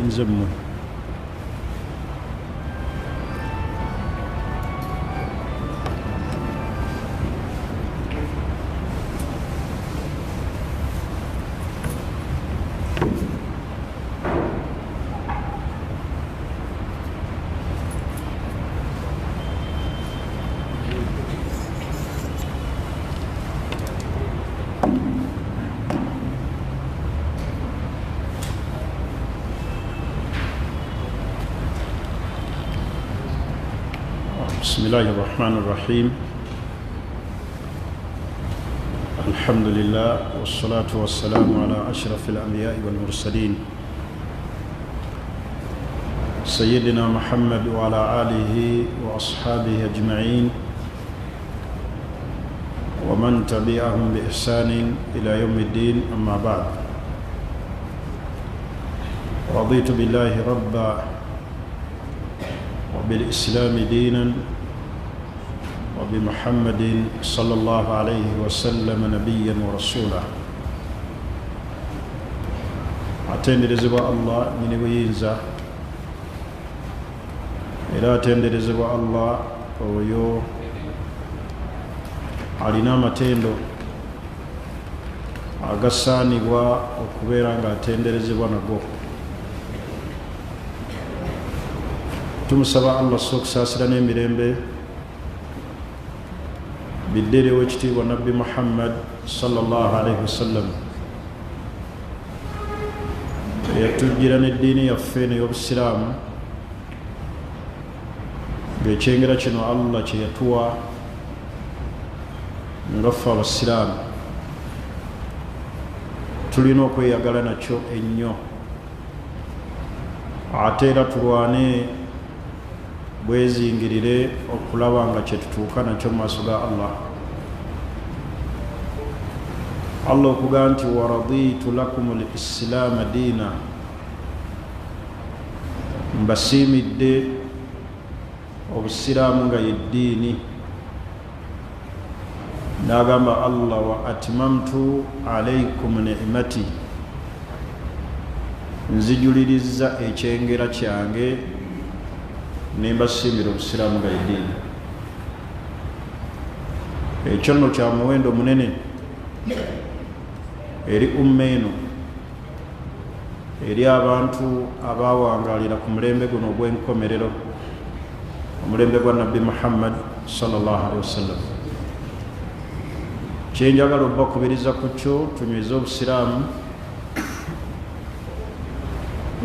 nze mmwe. بسم الله الرحمن الرحيم الحمد لله والصلاة والسلام على أشرف الأنبياء والمرسلين سيدنا محمد وعلى آله وأصحابه أجمعين ومن تبعهم بإحسان إلى يوم الدين أما بعد رضيت بالله ربا وبالإسلام دينا وبمحمد صلى الله عليه وسلم نبيا ورسولا. atenderezebwa Allah nyini buyinza era atenderezebwa Allah oyo alina amatendo agasaanibwa okubeera nga atenderezebwa nago. tumusaba Allah okusaasira n'emirembe biddere w'ekitiibwa nabbi Muhammad sallallahu alaihi wasallam eyatujjira n'eddiini yaffe n'ey'obusiraamu ng'ekyengera kino Allah kye yatuwa nga ffe abasiraamu tulina okweyagala nakyo ennyo ate era tulwane bwezingirire okulaba nga kyetutuuka nakyo mu maaso ga Allah. Allah okugaa nti waraditu lakum al-islaama diina, mbasiimidde obusiraamu nga yeddiini. n'agamba Allah wa atmamtu alaykum ni'mati, nzijuliriza ekyengera kyange nembasiimira obusiraamu nga yeddiini. ekyo nno kya muwendo munene eri umma eno, eri abantu abawangalira ku mulembe guno ogw'enkomerero, omulembe gwa nabbi Muhammad sallallahu alaihi wasallam. kyenjagala obakubiriza ku kyo tunyweze obusiraamu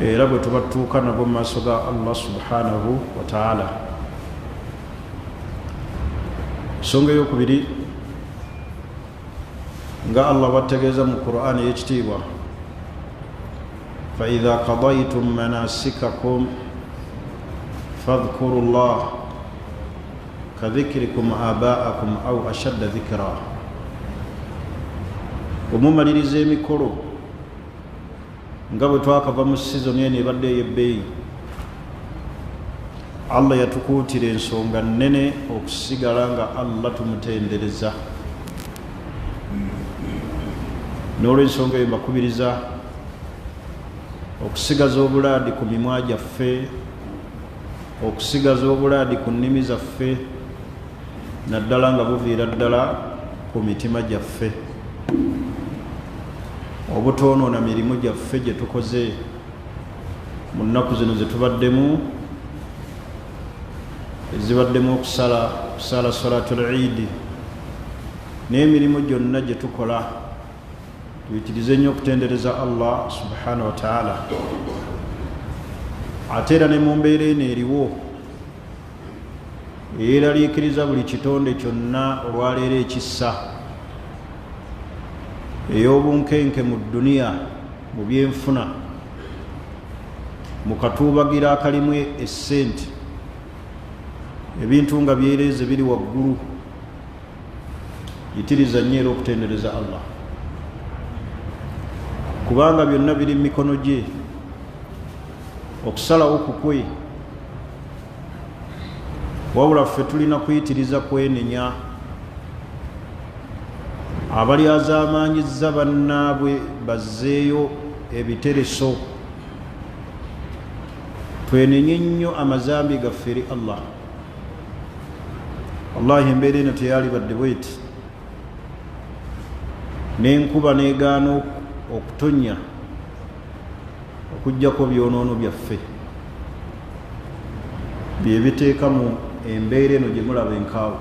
era bwe tuba tutuuka nabwo mu maaso ga Allah subhanahu wa ta'ala. ensonga ey'okubiri nga Allah bategeeza mu Qur'an ey'ekitiibwa, fa idha qadaytum manasikakum fadhkuru Allah ka dhikrikum aba'akum aw ashadda dhikra. omumaliriza emikolo nga bwe twakava mu sizoni eno ebadde ey'ebbeeyi, Allah yatukuutira ensonga nnene okusigala nga Allah tumutendereza. n'olw'ensonga eyo mbakubiriza okusigaza obulaadi ku mimwa gyaffe, okusigaza obulaadi ku nnimi zaffe, naddala nga buviira ddala ku mitima gyaffe, obutoonoona mirimu gyaffe gye tukoze mu nnaku zino ze tubaddemu, ezibaddemu okusala salatul Eid n'emirimu gyonna gye tukola. tuyitirize nnyo okutendereza Allah subhanahu wa ta'ala. ate era ne mu mbeera eno eriwo eyeraliikiriza buli kitonde kyonna olwaleero ekissa ey'obunkenke mu dduniya mu byenfuna, mu katuubagira akalimu essente, ebintu nga byereeze biri waggulu. yitiriza nnyo era okutendereza Allah, kubanga byonna biri mu mikono gye. okusalawo kukwe, wabula ffe tulina kuyitiriza kwenenya. abali azaamaanyizza bannaabwe bazzeeyo ebitereso twenenye nnyo amazambi gaffe eri Allah. Wallahi embeera eno teyalibadde bweti, n'enkuba n'egaana okutonya okuggyako byonoono byaffe bye biteeka mu embeera eno gye mulaba enkaawo.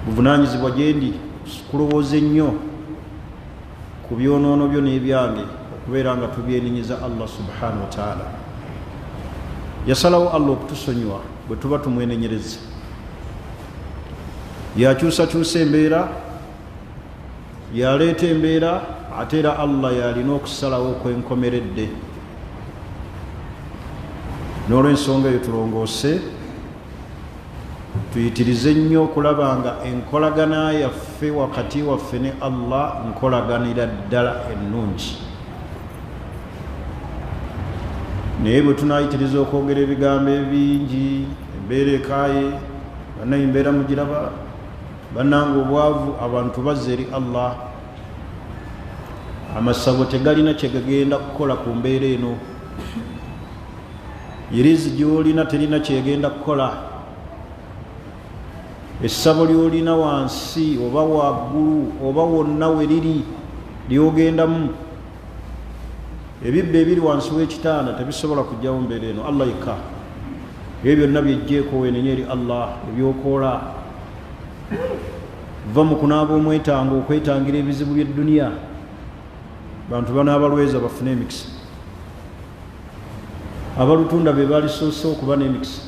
Buvunaanyizibwa gye ndi kulowooza ennyo ku byonoono byo n'ebyange okubeera nga tubyeninyiza Allah subhanahu wa ta'ala. Yasalawo Allah okutusonyiwa bwe tuba tumwenenyereza, yakyusakyusa embeera, yaleeta embeera, ate era Allah yalina okusalawo okwenkomeredde. N'olw'ensonga eyo tulongoose tuyitirize nnyo okulaba nga enkolagana yaffe wakati waffe ne Allah nkolaganira ddala ennungi. Naye bwe tunayitiriza okwogera ebigambo ebingi, embeera ekaaye, bannaye embeera mugiraba, bannanga obwavu, abantu bazza eri Allah, amasabo tegalina kye gagenda kukola ku mbeera eno, irizi gy'olina terina kyegenda kukola, essabo ly'olina wansi oba waggulu oba wonna we liri lyogendamu, ebibba ebiri wansi w'ekitanda tebisobola kujjawo mbeera eno. Allah yekka. Ebyo byonna byejjeeko weenenye eri Allah, ebyokoola va mu kunaaba omwetango okwetangira ebizibu by'edduniya. Bantu banaabalweza bafune emikisa, abalutunda be balisoose okuba n'emikisa.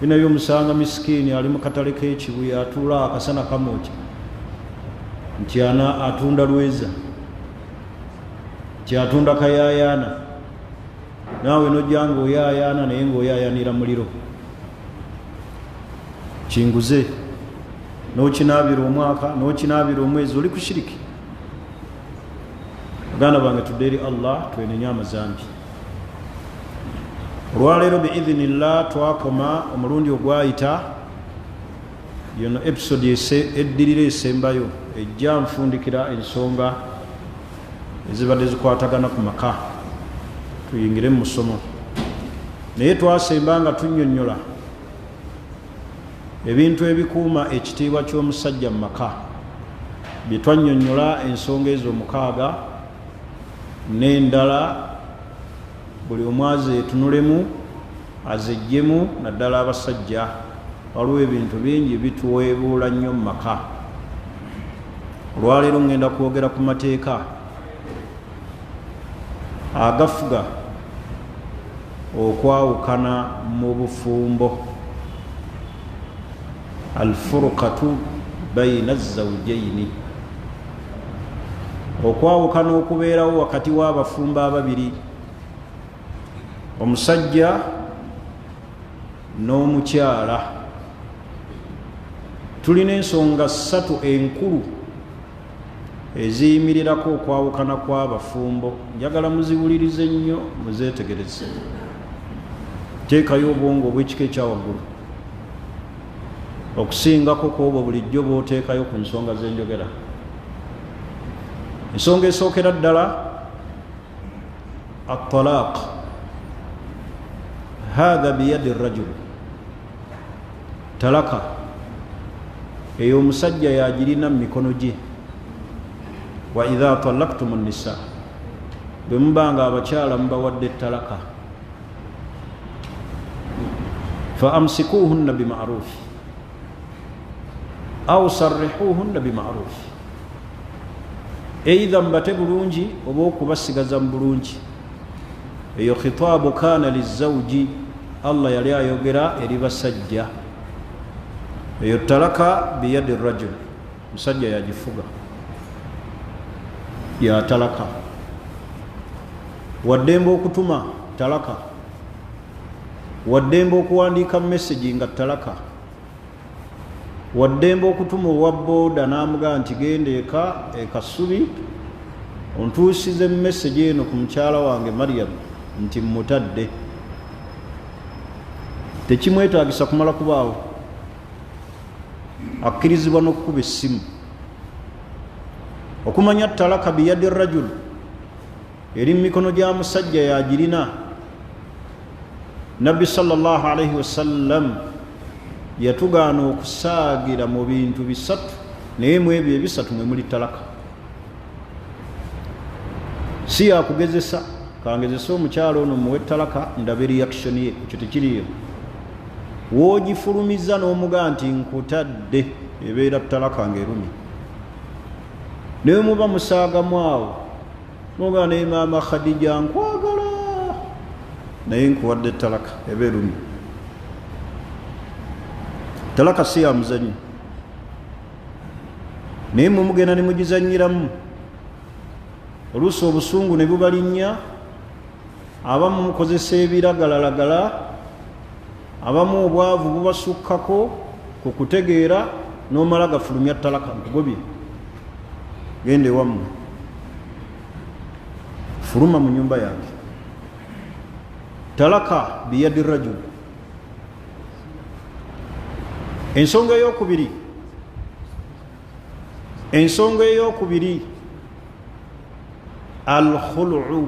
Binayo omusanga miskiini ali mu katale k'ekibuye atuula akasana kamwokya nti atunda lweza, nti atunda kayayaana. Naawe nojja ng'oyaayaana naye ng'oyaayaanira muliro, kinguze n'okinaabira omwaka n'okinaabira omwezi, oli ku shiriki. Baganda bange tudde eri Allah twenenye amazambi. Olwaleero biidhinillah twakoma omulundi ogwayita yono episode eddirira esembayo ejja nfundikira ensonga ezibadde zikwatagana ku maka, tuyingire mu musomo. Naye twasemba nga tunnyonnyola ebintu ebikuuma ekitiibwa ky'omusajja mu maka, bye twannyonnyola ensonga ezo mukaaga n'endala buli omu azeetunulemu azejjemu, naddala abasajja. Waliwo ebintu bingi bituweebuula nnyo mu maka. Olwaleero ngenda kwogera ku mateeka agafuga okwawukana mu bufumbo, alfurqatu bayina zawjaini, okwawukana okubeerawo wakati w'abafumbo ababiri, omusajja n'omukyala. Tulina ensonga 3 enkulu eziyimirirako okwawukana kw'abafumbo. Njagala muziwulirize nnyo, muzeetegereze. Teekayo obwongo obw'ekika ekyawaggulu okusingako kw'obwo bulijjo bw'oteekayo ku nsonga z'enjogera. Ensonga esookera ddala at-talaaq, hadha biyadi rajul, talaka eyo omusajja yagirina mu mikono gye. Wa idha talaqtum an-nisa, bwe mubanga abakyala mubawadde talaka, fa amsikuhunna bima'ruf aw sarrihuhunna bima'ruf, eidha mbate bulungi oba okubasigaza mu bulungi. Eyo khitaabu kaana lizawji, Allah yali ayogera eri basajja. Eyo talaka biyadi rajul, musajja yagifuga, ya talaka. Waddembe okutuma talaka, waddembe okuwandiika message nga talaka, waddembe okutuma owa booda n'amugaa nti genda ekasubi ontuusize message eno ku mukyala wange Maryam nti mutadde. Tekimwetaagisa kumala kubaawo, akkirizibwa n'okukuba essimu. Okumanya talaka biyadi rajul eri mu mikono gya musajja yagirina, nabbi sallallahu alaihi wasallam yatugaana okusaagira mu bintu bisatu naye mu ebyo ebisatu mwe muli talaka. Si yakugezesa kangezesa omukyalo ono muwe talaka ndabe reaction ye, ekyo tekiriyo. Woogifulumiza n'omugaa nti nkutadde ebeera talaka ng'erumye. Naye muba musaagamu awo nogaa naye maama Khadija nkwagala naye nkuwadde talaka eba erumye. Talaka si ya muzannyo naye mumugenda ne mugizannyiramu. Oluusi obusungu ne bubalinnya, abamu mukozesa ebiragalalagala, abamu obwavu bubasukkako ku kutegeera n'omala gafulumya talaka nkugobye gende wammwe fuluma mu nyumba yange. Talaka biyadi rajul. Ensonga eyokubiri al-khulu'u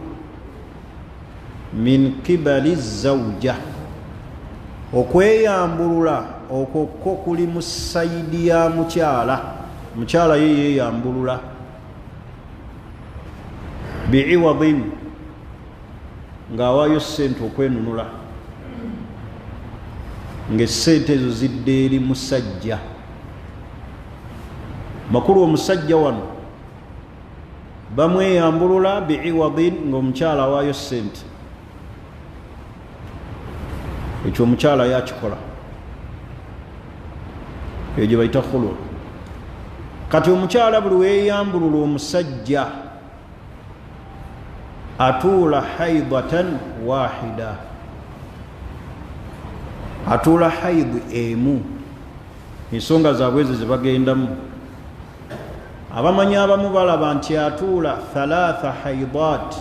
min qibali zawja, okweyambulula okwo kuli mu sayidi ya mukyala. Mukyala ye yeyambulula bi'iwadin, ng'awaayo ssente okwenunula, ng'essente ezo zidde eri musajja. Makulu omusajja wano bamweyambulula bi'iwadin ng'omukyala awaayo ssente. Ekyo omukyala yakikola, eyo gye bayita khulu. Kati omukyala buli weeyambulula omusajja atuula haidatan wahida, atuula haidu emu. Ensonga zaabwe ezo ze bagendamu. Abamanyi abamu balaba nti atuula thalatha haidat,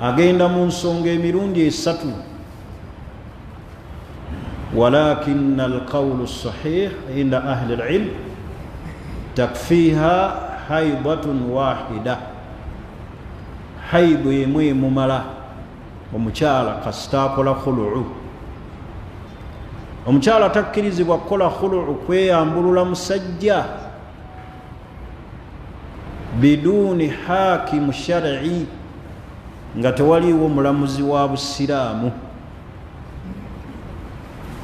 agenda mu nsonga emirundi esatu. Walakinna alqawlu sahih inda ahli alilm takfiha haidatun wahida, haidu emu emumala omukyala kasita akola khulu'u. Omukyala takkirizibwa kukola khulu'u, kweyambulula musajja biduni hakimu shar'i, nga tewaliwo mulamuzi wa busiraamu.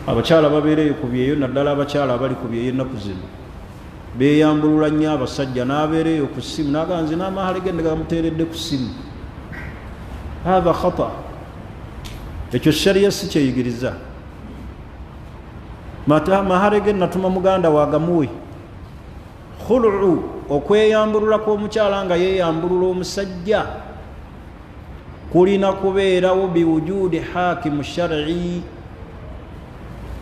Abakyala babeereyo ku byeyo, naddala abakyala abali ku byeyo ennaku zino beeyambulula nnyo abasajja. N'abeereyo ku ssimu n'aga nze n'amahale ge ndagamuteeredde ku ssimu. Hatha khata, ekyo shariya si kyeyigiriza. Mahale ge natuma muganda wagamuwe. Khulu'u, okweyambulula kw'omukyala nga yeeyambulula omusajja, kulina kubeerawo biwujudi hakimu shar'i,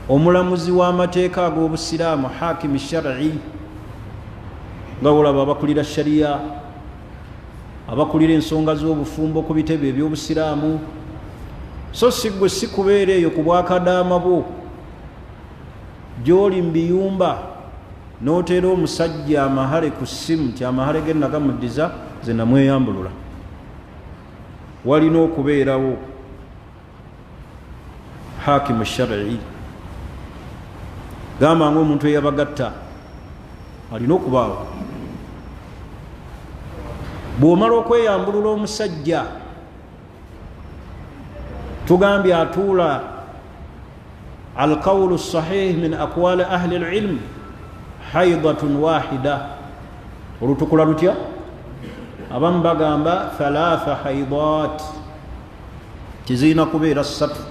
omulamuzi w'amateeka ag'obusiraamu, hakimu shar'i. Nga olaba abakulira shariya, abakulira ensonga z'obufumbo ku bitebe eby'obusiraamu. So si gwe si kubeera eyo ku bwakadaama bwo gy'oli mu biyumba n'oteera omusajja amahale ku ssimu nti amahale ge nagamuddiza ze namweyambulula. Walina okubeerawo hakimu shar'i. Gamba ng'omuntu eyabagatta alina okubaawo. Bw'omala okweyambulula omusajja, tugambye atuula alqawlu sahih min aqwali ahli alilm haidatun wahida. Olutukula lutya? Abamu bagamba thalatha haidat, kizina kubeera ssatu,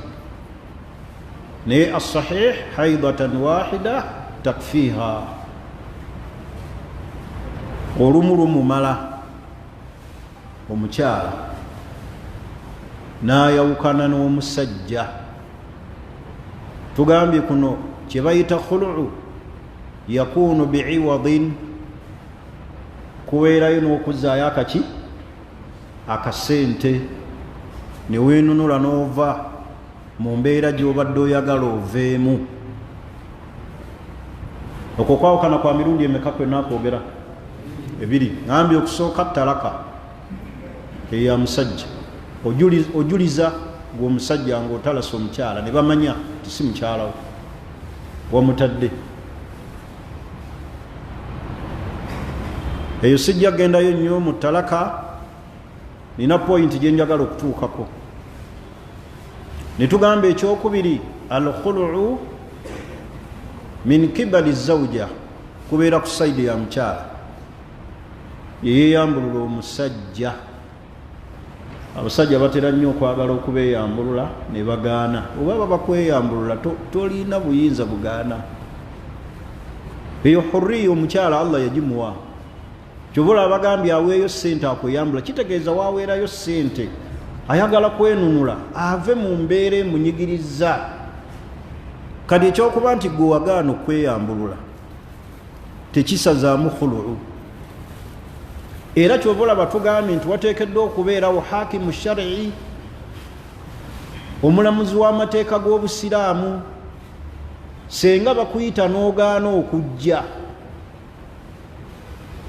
naye as-sahih haidatan wahida takfiha. Olumu lumumala omukyala n'ayawukana n'omusajja. Tugambye kuno kye bayita khulu'u yakunu bi'iwadin, kubeerayo n'okuzaayo akasente, ne weenunula n'ova mu mbeera gy'obadde oyagala oveemu. Okwo kwawukana kwa mirundi emeka kwena kwogera? Ebiri. Ngambye okusooka talaka eya musajja, ojuliza gwomusajja ng'otalasa omukyala ne bamanya ti si mukyala wamutadde. Eyo sijja gendayo nnyo mu talaka, nina point gye njagala okutuukako. Ne tugamba ekyokubiri al-khulu'u min kibali zawja, kubeera ku saidi ya mukyala yeeyambulula omusajja. Abasajja batera nnyo okwagala okubeeyambulula ne bagaana. Oba baba kweyambulula tolina buyinza bugaana. Eyo hurriya omukyala Allah yagimuwa. Kyobula abagambye aweeyo ssente akweyambula, kitegeeza waaweerayo ssente ayagala kwenunula ave mu mbeera emunyigiriza. Kati ekyokuba nti gwe wagaana okweyambulula tekisazaamu khulu'u. Era kyobula batugambye nti wateekeddwa okubeerawo hakimu shar'i, omulamuzi w'amateeka g'Obusiraamu. Senga bakuyita n'ogaana okujja,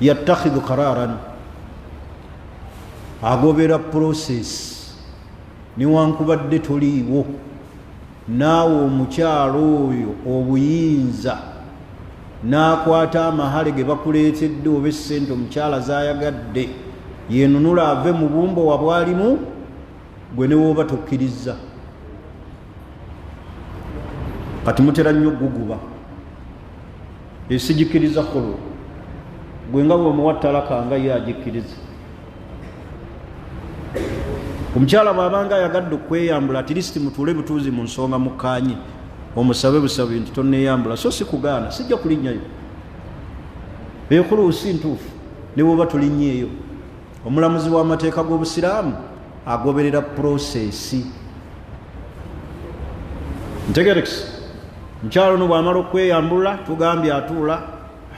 yattakhidhu qararan, agobera process. Niwankubadde toliiwo, naawe omukyalo oyo obuyinza n'akwata amahale ge bakuleetedde oba essente omukyala zaayagadde yenunula ave mu bumbo wabwalimu, gwe ne wooba tokkirizza. Kati mutera nnyo guguba esigikiriza khulu, gwe nga bw'omuwa ttalaka nga ye agikkiriza. Omukyala bw'abanga ayagadde okweyambula, at least mutuule butuuzi mu nsonga mukkaanye, omusabe busabe nti tonneeyambula, so si kugaana, sijja kulinnyayo. Eyo khulu si ntuufu ne bw'oba tulinnyeeyo. Omulamuzi w'amateeka g'Obusiraamu agoberera prosesi. Ntegerekisi, mukyala ono bw'amala okweyambula tugambye atuula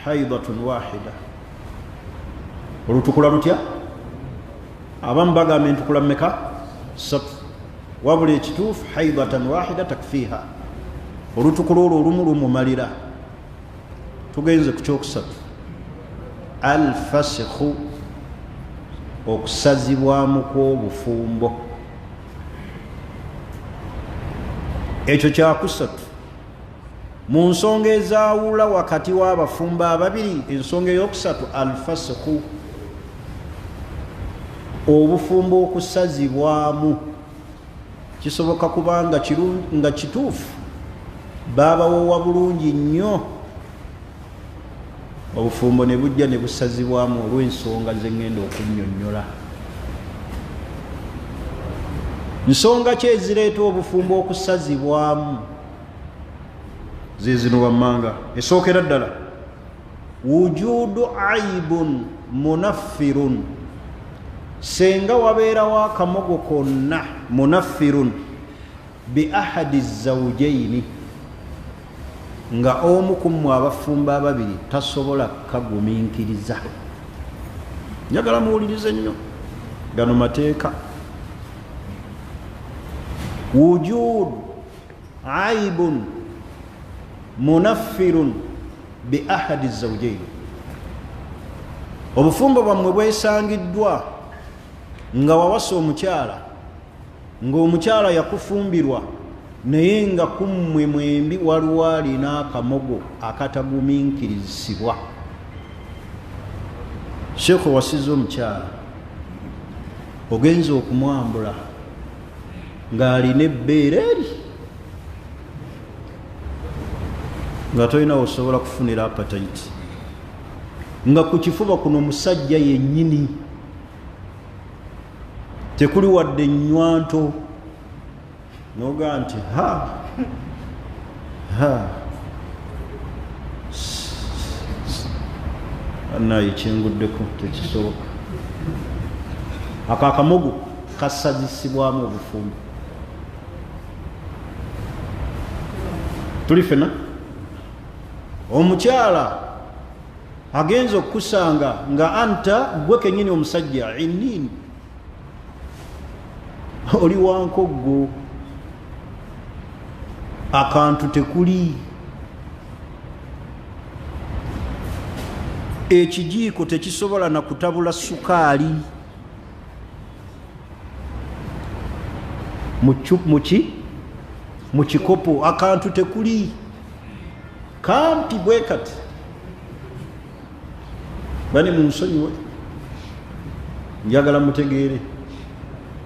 haidatun wahida. Olutukula lutya? Abamu bagambye entukula mmeka? 3. Wabula ekituufu haidatan wahida takfiha. Olutukula olwo olumu lumumalira. Tugenze ku kyokusatu, al-fasikhu, okusazibwamu kw'obufumbo. Ekyo kyakusatu mu nsonga ezaawula wakati w'abafumbo ababiri. Ensonga ey'okusatu al-fasikhu, obufumbo okusazibwamu. Kisoboka kubanga nga kituufu baabawowa bulungi nnyo, obufumbo ne bujja ne busazibwamu olw'ensonga ze ŋŋenda okunnyonnyola. Nsonga ki ezireeta obufumbo okusazibwamu? Zezino wammanga. Esookera ddala, wujudu aibun munaffirun, senga wabeerawo akamogo konna, munaffirun bi ahadi zawjaini, nga omu ku mmwe abafumbo ababiri tasobola kagumiikiriza. Njagala muwulirize nnyo, gano mateeka. Wujud aibun munaffirun bi ahadi zawjaini, obufumbo bwammwe bwesangiddwa nga wawasa omukyala, ng'omukyala yakufumbirwa naye nga kummwe mwembi waliwo alina akamogo akatagumiikirizibwa. Sheekh wasiza omukyala, ogenza okumwambula ng'alina ebbeere eri, nga tolina osobola kufunira appetite, nga ku kifuba kuno musajja yennyini, tekuli wadde ennywanto, noga nti anayi kyenguddeko, tekisoboka. Ako akamogo kasazisibwamu obufumbo. Tuli fena omukyala agenza okukusanga nga anta gwe kenyini omusajja inini oli wankoggo, akantu tekuli, ekijiiko tekisobola na kutabula sukaali, mu kikopo akantu tekuli kampi bwe kati bani munsonyiwe njagala mutegeere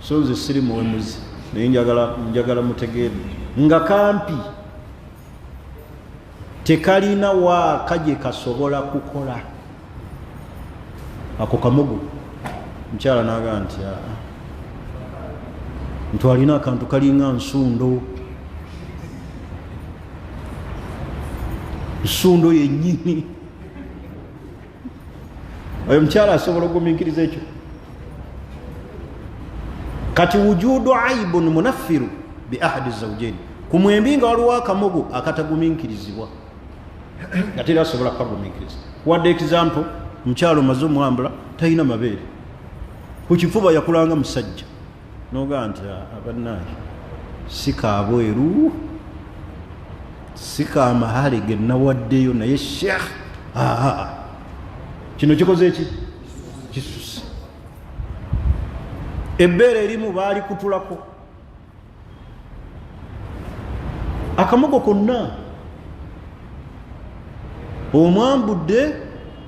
so nze siri muwemuzi naye njagala mutegeere nga kampi tekalina waaka gye kasobola kukola ako kamogo mukyala naga nti ntwalina akantu kalinga nsundo yennyini oyo mukyala asobola okugumiikiriza ekyo kati wujudu aibun munaffiru bi ahadi zawjaini ku mwembi nga waliwo akamogo akatagumiikirizibwa nga teri asobola kukagumiikiriza wadde example mukyalo maze omwambula talina mabeere ku kifuba yakulanga musajja noga nti abanaaye si kabweru si kamahale ge nawaddeyo naye sheekh kino kikoze eki kisuse ebbeere erimu baali kutulako akamogo konna omwambudde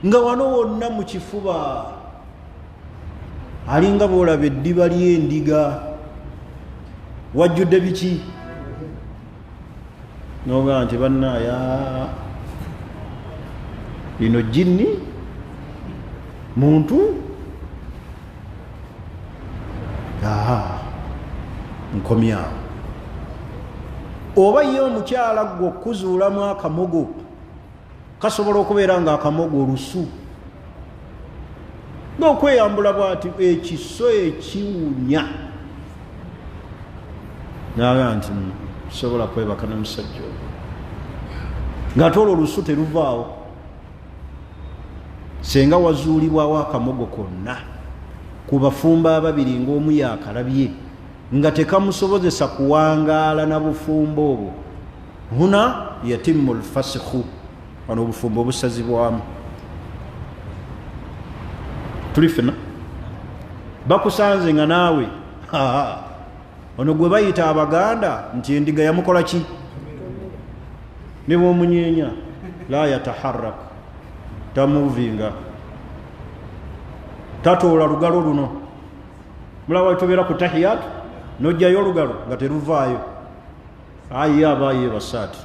nga wano wonna mu kifuba alinga boolaba eddiba ly'endiga wajjudde biki noga nti bannaaya lino jinni muntu nkomyawo oba ye omukyala gwe okuzuulamu akamogo kasobola okubeera nga akamogo olusu n'okweyambula bwati ekiso ekiwunya naga nti sobola kwebaka n'omusajja ogwo ng'ate olwo olusu teruvaawo senga wazuulibwawo akamogo konna ku bafumba ababiri ng'omu yakalabye nga tekamusobozesa kuwangaala na bufumbo obwo huna yatimmu lfasikhu wano obufumbo obusazibwamu tuli fena bakusanze nga naawe ono gwe bayita abaganda nti endiga yamukola ki ne bwomunyeenya la yataharraku tamuvinga tatoola lugalo luno mulaba wetobeera ku tahiyatu nojjayo olugalo nga teruvaayo aye abaaye basaati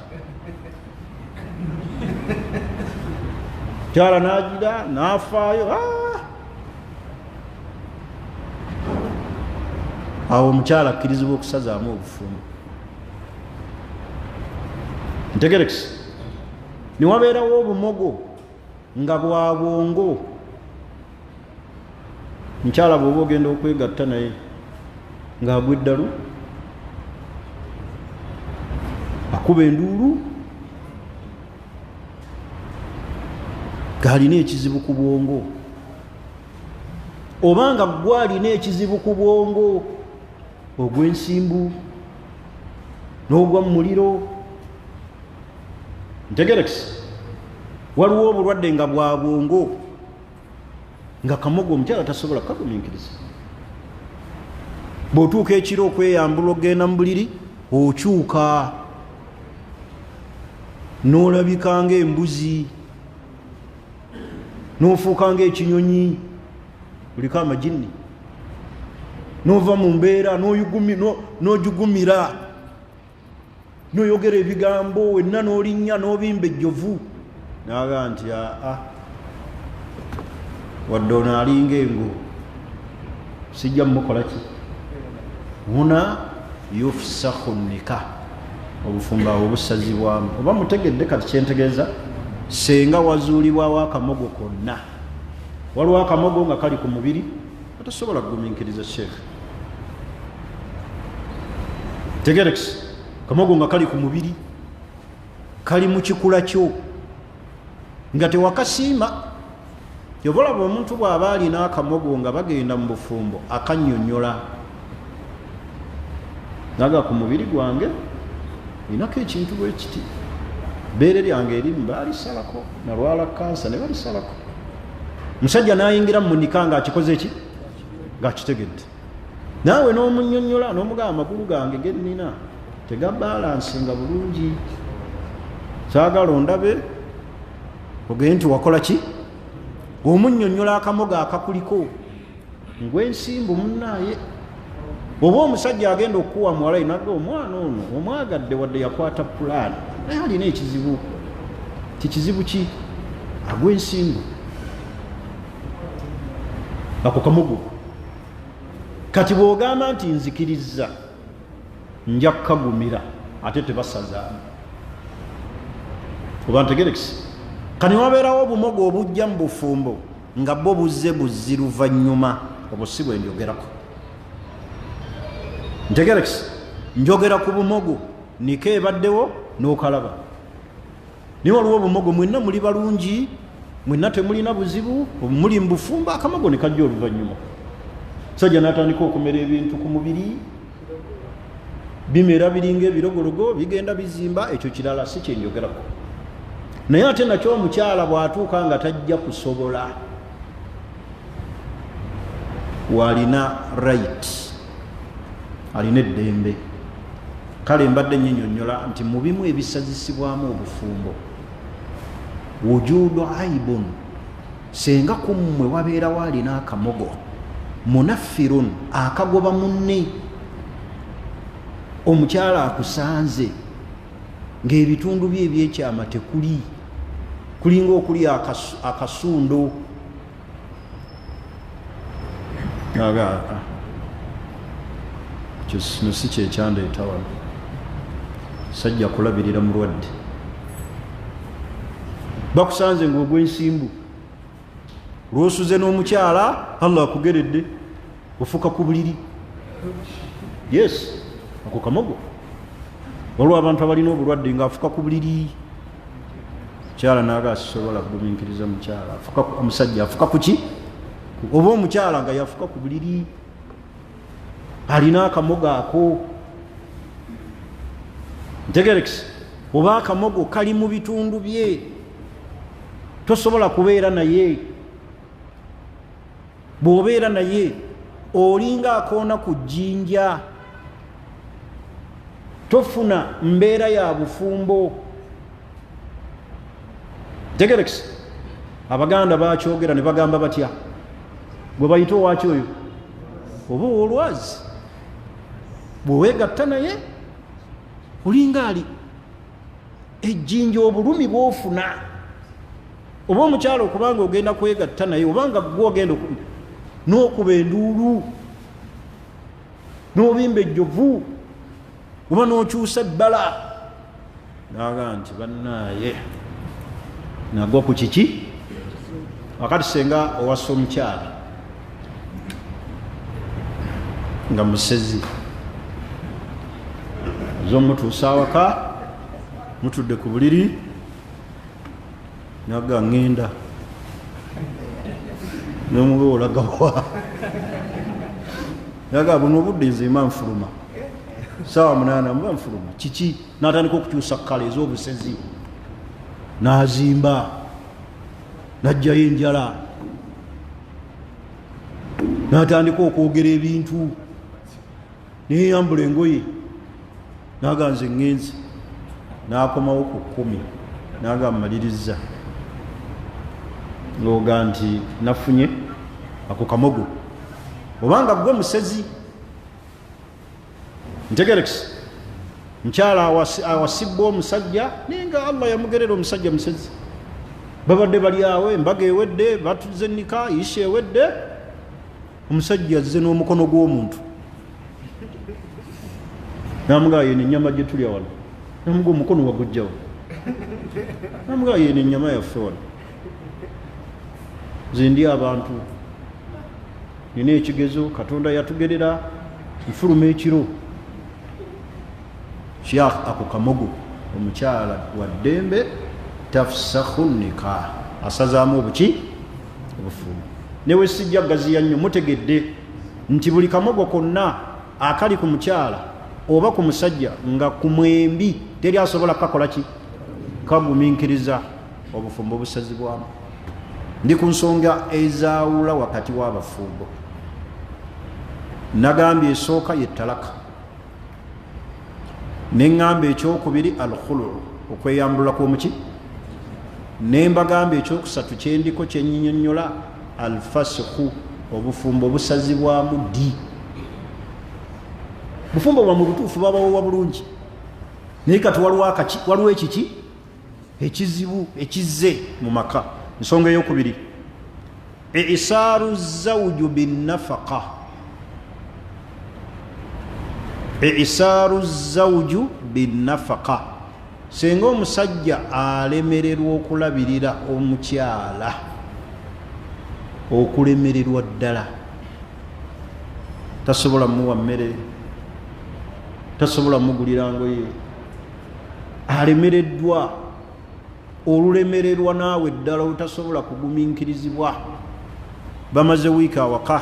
kyala nagira nafaayo awo omukyala akkirizibwa okusazaamu obufumbo ntegerekisi niwabeerawo obumogo nga bwa bwongo mukyala bw'oba ogenda okwegatta naye ng'agwa eddalu akuba enduulu gaalina ekizibu ku bwongo obanga gwalina ekizibu ku bwongo ogw'ensimbu n'ogwa mu muliro ntegerekisi waliwo obulwadde nga bwa bwongo nga kamogo omukyala tasobola kukagumiikiriza bw'otuuka ekiro okweyambula ogenda mu buliri okyuka n'olabika ng'embuzi n'ofuuka ng'ekinyonyi buliko amajinni n'ova mu mbeera n'ojugumira n'oyogera ebigambo wenna n'olinnya n'obimba ejjovu naga nti wadde ono alinga engo sijja mumukola ki huna yufsahu nika obufumba obusazibwamu oba mutegedde kati kyentegeeza senga wazuulibwawo akamogo konna waliwo akamogo nga kali ku mubiri atasobola kugumiikiriza sheekhe tegerekisi kamogo nga kali ku mubiri kali mu kikula kyo nga tewakasiima yobolaba omuntu bw'aba alina akamogo nga bagenda mu bufumbo akannyonnyola naga ku mubiri gwange inako ekintu bwe kiti beere lyange erimu baalisalako nalwala kansa ne balisalako musajja n'ayingira mu nika nga akikoze eki ng'akitegedde naawe n'omunnyonnyola n'omugamba amakulu gange ge nnina tegabalansinga bulungi, saagala ondabe ogende nti wakola ki, omunnyonnyola akamoga akakuliko ng'ensimbu munnaaye. Oba omusajja agenda okukuwa muwala inadde omwana ono omwagadde wadde yakwata pulaani naye alina ekizibu, kikizibu ki, agw'ensimbu ako kamugu. Kati bw'ogamba nti nzikiriza nja kukagumira ate tebasazaamu oba ntegerekisi. Kani wabeerawo obumogo obujja mu bufumbo nga bwo buzze buzzi luvannyuma, obwo si bwe ndyogerako. Ntegerekisi, njogera ku bumogo niko ebaddewo n'okalaba. Naye waliwo obumogo mwenna muli balungi, mwenna temulina buzibu, muli mu bufumbo, akamogo ne kajja oluvannyuma. Sajja n'atandika okumera ebintu ku mubiri, bimera biringa ebirogologo, bigenda bizimba, ekyo kirala si kye njogerako. Naye ate nakyo omukyala bw'atuuka nga tajja kusobola, walina right, alina eddembe. Kale mbadde nnyinnyonnyola nti mu bimu ebisazisibwamu obufumbo wujudu aibun, senga ku mmwe wabeerawo alina akamogo, munaffirun, akagoba munne. Omukyala akusanze ng'ebitundu bye ebyekyama tekuli, kulinga okuli akasundo. Kino si kyekyandeeta wano, sajja kulabirira mulwadde. Bakusanze ng'ogw'ensimbu, lw'osuze n'omukyala Allah akugeredde, ofuka ku buliri. Yes, ako kamogo. Waliwo abantu abalina obulwadde ng'afuka ku buliri, mukyala naaga asisobola kugumiikiriza mukyala, omusajja afuka ku ki? Oba omukyala nga yafuka ku buliri, alina akamogo ako. Ntegerekisi, oba akamogo kali mu bitundu bye, tosobola kubeera naye. Bw'obeera naye olinga akoona ku jjinja, tofuna mbeera ya bufumbo. Ntegerekisi, Abaganda bakyogera ne bagamba batya, bwe bayita owaki oyo oba olwazi, bweweegatta naye olinga ali ejjinja, obulumi bw'ofuna. Oba omukyala okubanga ogenda kwegatta naye, obanga gwogenda n'okuba enduulu, n'obimba ejjovu, oba n'okyusa ebbala, naga nti bannaaye nagwa ku kiki. Wakati senga owasa omukyala nga musezi, zomutuusa awaka, mutudde ku buliri, naga ngenda nomuba olagawa, naga buno obudde nze mba nfuluma, saawa 8 mba nfuluma, kiki? N'atandika okukyusa kkala ez'obusezi, n'azimba, n'ajjayo enjala, n'atandika okwogera ebintu, neyambula engoye, naga nze ngenze, n'akomawo ku 10, naga mmaliriza, ng'oga nti nafunye ako kamogo. Obanga gwe musezi, ntegerekisi, mukyala awasibbwa omusajja naye nga Allah yamugerera omusajja musezi, babadde bali awo, embaga ewedde, batuze ennika, isha ewedde, omusajja azze n'omukono gw'omuntu, namugaa yeno ennyama gye tulya wano, namuga omukono wagujjawo, namugaa yeno ennyama yaffe wano, nze ndi abantu, nina ekigezo, Katonda yatugerera, nfuluma ekiro. Sheikh ako kamogo, omukyala wa ddembe, tafsakhu nikah, asazaamu obuki? Obufumbo. Newe sijja gaziya nnyo, mutegedde nti buli kamogo konna akali ku mukyala oba ku musajja nga ku mwembi teri asobola kakola ki? Kagumiikiriza obufumbo obusazibwamu. Ndi ku nsonga ezaawula wakati w'abafumbo. nagambye esooka ye talaka neŋŋamba ekyokubiri alkhulu okweyambulako omuki nembagamba ekyokusatu kyendiko kyenyinyonnyola alfasikhu obufumbo obusazibwamu ddi bufumbo bwa mu butuufu babawowa bulungi naye kati waliwo ekiki ekizibu ekizze mu maka. Ensonga eyokubiri isaaru zawju binnafaqa isaaru zawju binnafaqa senga omusajja alemererwa okulabirira omukyala okulemererwa ddala tasobola muwa mmere tasobola mugulira ngoye alemereddwa olulemererwa naawe ddala olutasobola kugumiikirizibwa bamaze wiiki awaka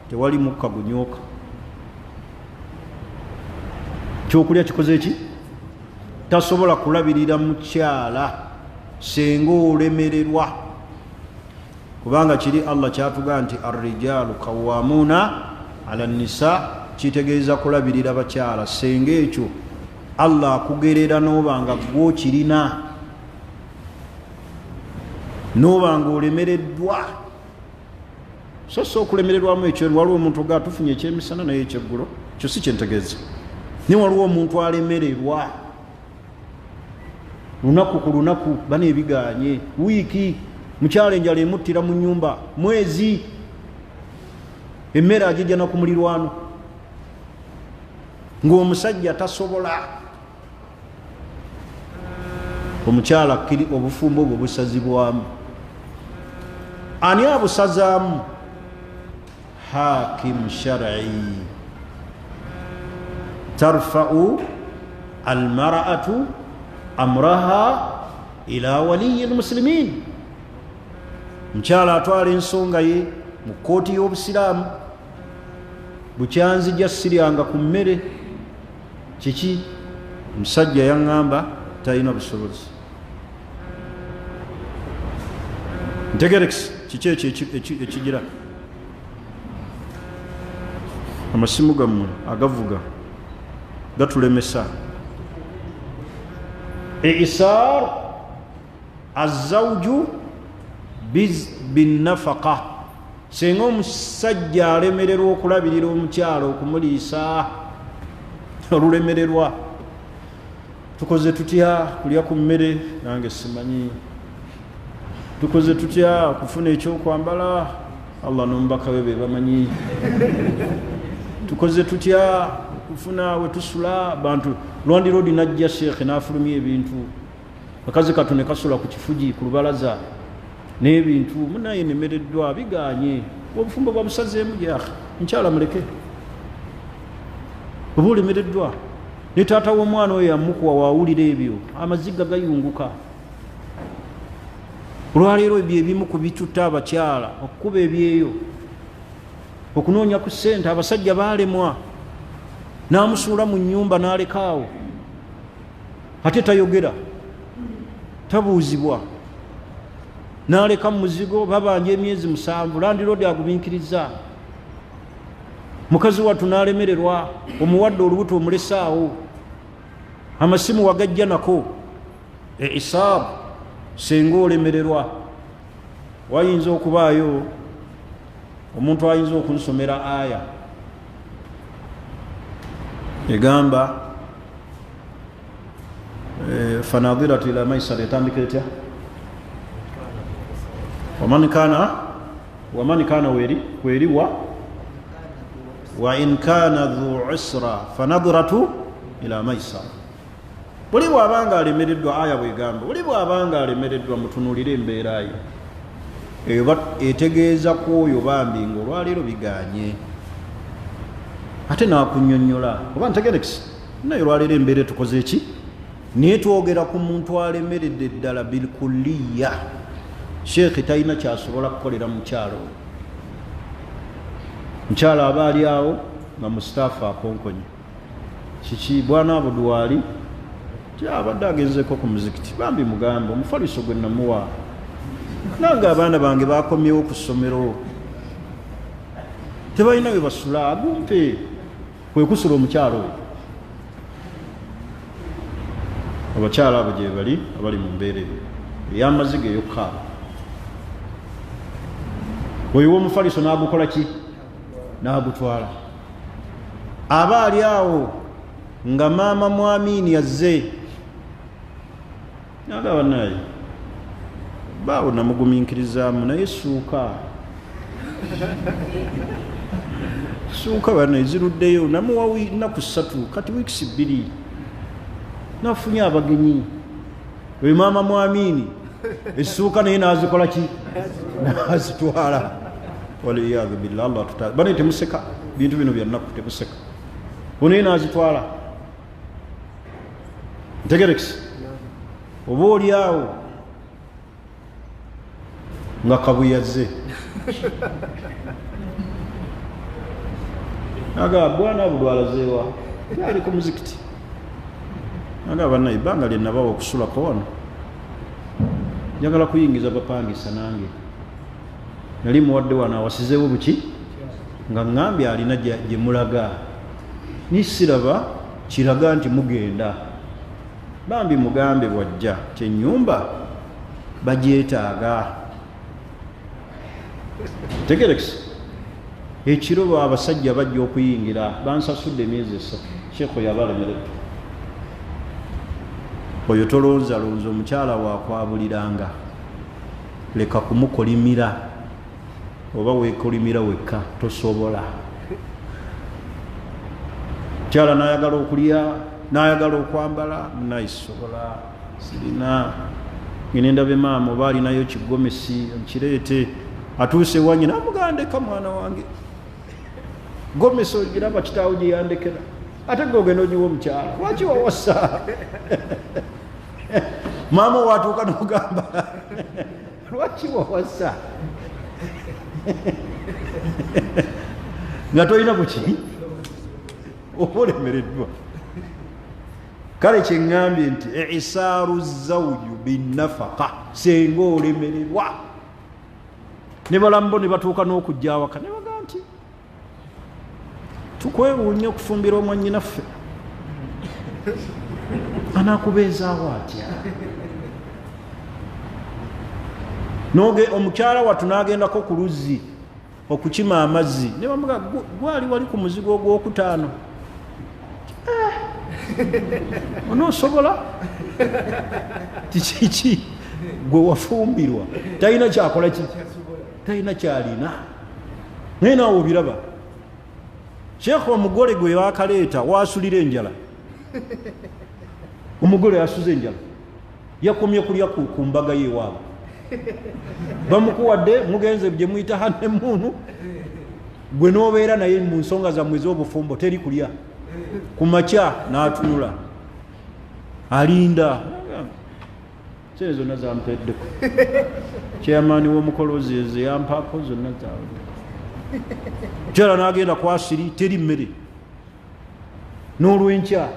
tewali mukka gunyooka kyokulya kikoze eki tasobola kulabirira mukyala senga olemererwa kubanga kiri Allah kyatuga nti arrijalu qawwamuna ala nisa kitegeeza kulabirira bakyala senga ekyo Allah akugerera n'obanga gwokirina n'obanga olemereddwa so okulemererwamu ekyo waliwo omuntu ga tufunye ekyemisana naye ekyeggulo kyo si kyentegeeza ni waliwo omuntu alemererwa lunaku ku lunaku bana ebiganye wiiki mukyala enjala emuttira mu nnyumba mwezi emmere agijja na ku mulirwano ng'omusajja tasobola omukyala kiri obufumbo obwo busazibwamu ani abusazaamu hakim shar'i tarfa'u almar'atu amraha ila waliyi almuslimin mukyala atwala ensonga ye mu kooti y'obusiraamu bukyanzija siryanga ku mmere kiki musajja yaŋŋamba talina busobozi ntegerekisi kiki ekigira amasimu gammwe agavuga gatulemesa isar azawju binnafaqa senga omusajja alemererwa okulabirira omukyala okumuliisa olulemererwa tukoze tutya kulya ku mmere nange simanyi tukoze tutya kufuna ekyokwambala Allah n'omubaka we be bamanyi tukoze tutya kufuna wetusula bantu Lwandi Road najja sheekhe n'afulumya ebintu akazi katone kasula ku kifugi ku lubalaza n'ebintu munaye nemereddwa biganye obufumbo bwa busazeemu gyakhe nkyala muleke oba olemereddwa ne taata w'omwana oyo yamukuwa waawulira ebyo amaziga gayunguka olwaleero ebyo ebimu ku bitutta abakyala okukuba ebyeyo okunoonya ku ssente abasajja baalemwa n'amusuula mu nnyumba n'alekaawo ate tayogera tabuuzibwa n'aleka mu muzigo babanja emyezi 7 Landi Road agumiikiriza mukazi wattu n'alemererwa omuwadde olubuto omulesaawo amasimu wagajja nako isaabu senga olemererwa wayinza okubaayo omuntu ayinza okunsomera aya egamba fanadhiratu ila maisara etandika etya waman kana weri wa in kana dhu usra fanadhiratu ila maisara buli bw'abanga alemereddwa aya bwegamba buli bw'abanga alemereddwa mutunulire embeera yo eyo etegeeza kwoyo bambi ng'olwaleero biganye ate naakunnyonnyola oba ntegerekisi naye olwaleero embeera tukoze eki naye twogera ku muntu alemeredde ddala bilkulliya sheekhe talina kyasobola kukolera mukyalo mukyala aba ali awo nga mustaafu akonkonye kiki bwana abudwali kyabadde agenzeko ku muzikiti bambi mugamba omufaliso gwe namuwa nange abaana bange bakomyewo ku ssomero tebalina we basula agumpe kwe kusula omukyalo we. Abakyala abo gye bali abali mu mbeera ey'amaziga ey'okukaaba. Oyo w'omufaliso n'agukola ki? N'agutwala. Aba ali awo nga maama Mwamini yazze n'agamba naye baawo namugumiikirizaamu naye suuka bana eziruddeyo namuwa nnaku 3 kati wiikisi 2 nafunye abagenyi. Oyo maama Mwamini essuuka naye n'azikola ki? N'azitwala. Waliyadhu billah. Allah tuta bane temuseka bintu bino bya nnaku temuseka. Ono naye n'azitwala. Ntegerekisi oba oli awo nga kabuyazze aga bwana budwalazeewa ali ku muzikiti aga bannaye ebbanga lye nabawa okusulako wano njagala kuyingiza bapangisa nange nali muwadde wano awasizeewo buki nga ŋŋambye alina gye mulaga nisiraba kiraga nti mugenda bambi mugambe bwajja kyenyumba bagyetaaga. Tegerekisi ekiro abasajja bajja okuyingira bansasudde emyezi 3 sheekho yabalemeredde. Oyo tolonzalonza omukyala waakwabuliranga leka kumukolimira oba weekolimira wekka tosobola. Mukyala n'ayagala okulya n'ayagala okwambala nayisobola sirina ngenda be maama oba alinayo kigomesi kireete atuuse wanyi namugandeka mwana wange gomesi ogiraba kitaawo gye yandekera ate gogenda ogiwa omukyala lwaki wawasa maama watuuka nogamba lwaki wawasa nga tolina buki oba olemereddwa. Kale kyeŋŋambye nti isaaru zawju binnafaka senga olemererwa ne balambo ne batuuka n'okujja awaka ne baga nti tukwewuunya okufumbira omwannyinaffe anaakubeezaawo atya. Omukyala wattu n'agendako ku luzzi okukima amazzi ne bamuga gwali wali ku muzigo ogwokutaano onoosobola tikiki gwe wafumbirwa talina kyakola ki talina kyalina naye naawe obiraba. Sheekhu omugole gwe wakaleeta waasulira enjala omugole yasuza enjala yakomye kulya ku mbaga yeewaabwe bamukuwadde mugenze gye muyita hannemuunu gwe n'obeera naye mu nsonga zammwe ez'obufumbo teri kulya ku makya n'atunula alinda sente zonna zampeddeko kyeyamaani w'omukolozi ezo yampaako zonna zawedde. Mukyala n'agenda kwasiri teri mmere n'olwenkya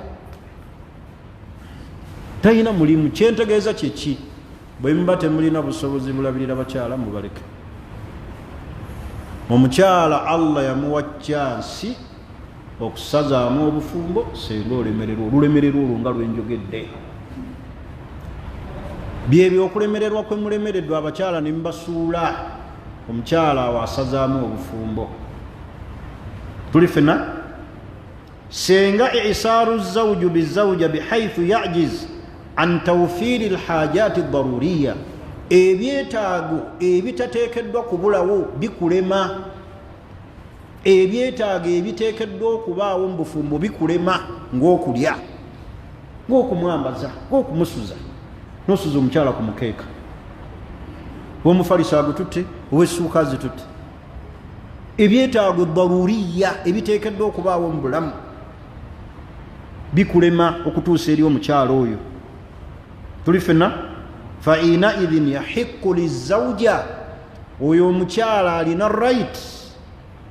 talina mulimu. Kyentegeeza kyeki bwe muba temulina busobozi bulabirira bakyala mubaleke. Omukyala Allah yamuwa kyansi okusazaamu obufumbo senga olemererwa. Olulemererwa olwo nga lwenjogedde byebyo okulemererwa kwe mulemereddwa abakyala ne mubasuula omukyala awo asazaamu obufumbo. Tuli fena senga isaaru zawju bizawja bihaythu yajiz an tawfiri alhajati addaruriya ebyetaago ebitateekeddwa kubulawo bikulema. Ebyetaago ebiteekeddwa okubaawo mu bufumbo bikulema ng'okulya ng'okumwambaza ng'okumusuza n'osuza omukyala ku mukeeka w'omufaliso agututte ow'essuuka azitutte. Ebyetaago daruriya ebiteekeddwa okubaawo mu bulamu bikulema okutuusa eri omukyala oyo. Tuli fena fa inaidhin yahiqu lizawja oyo omukyala alina right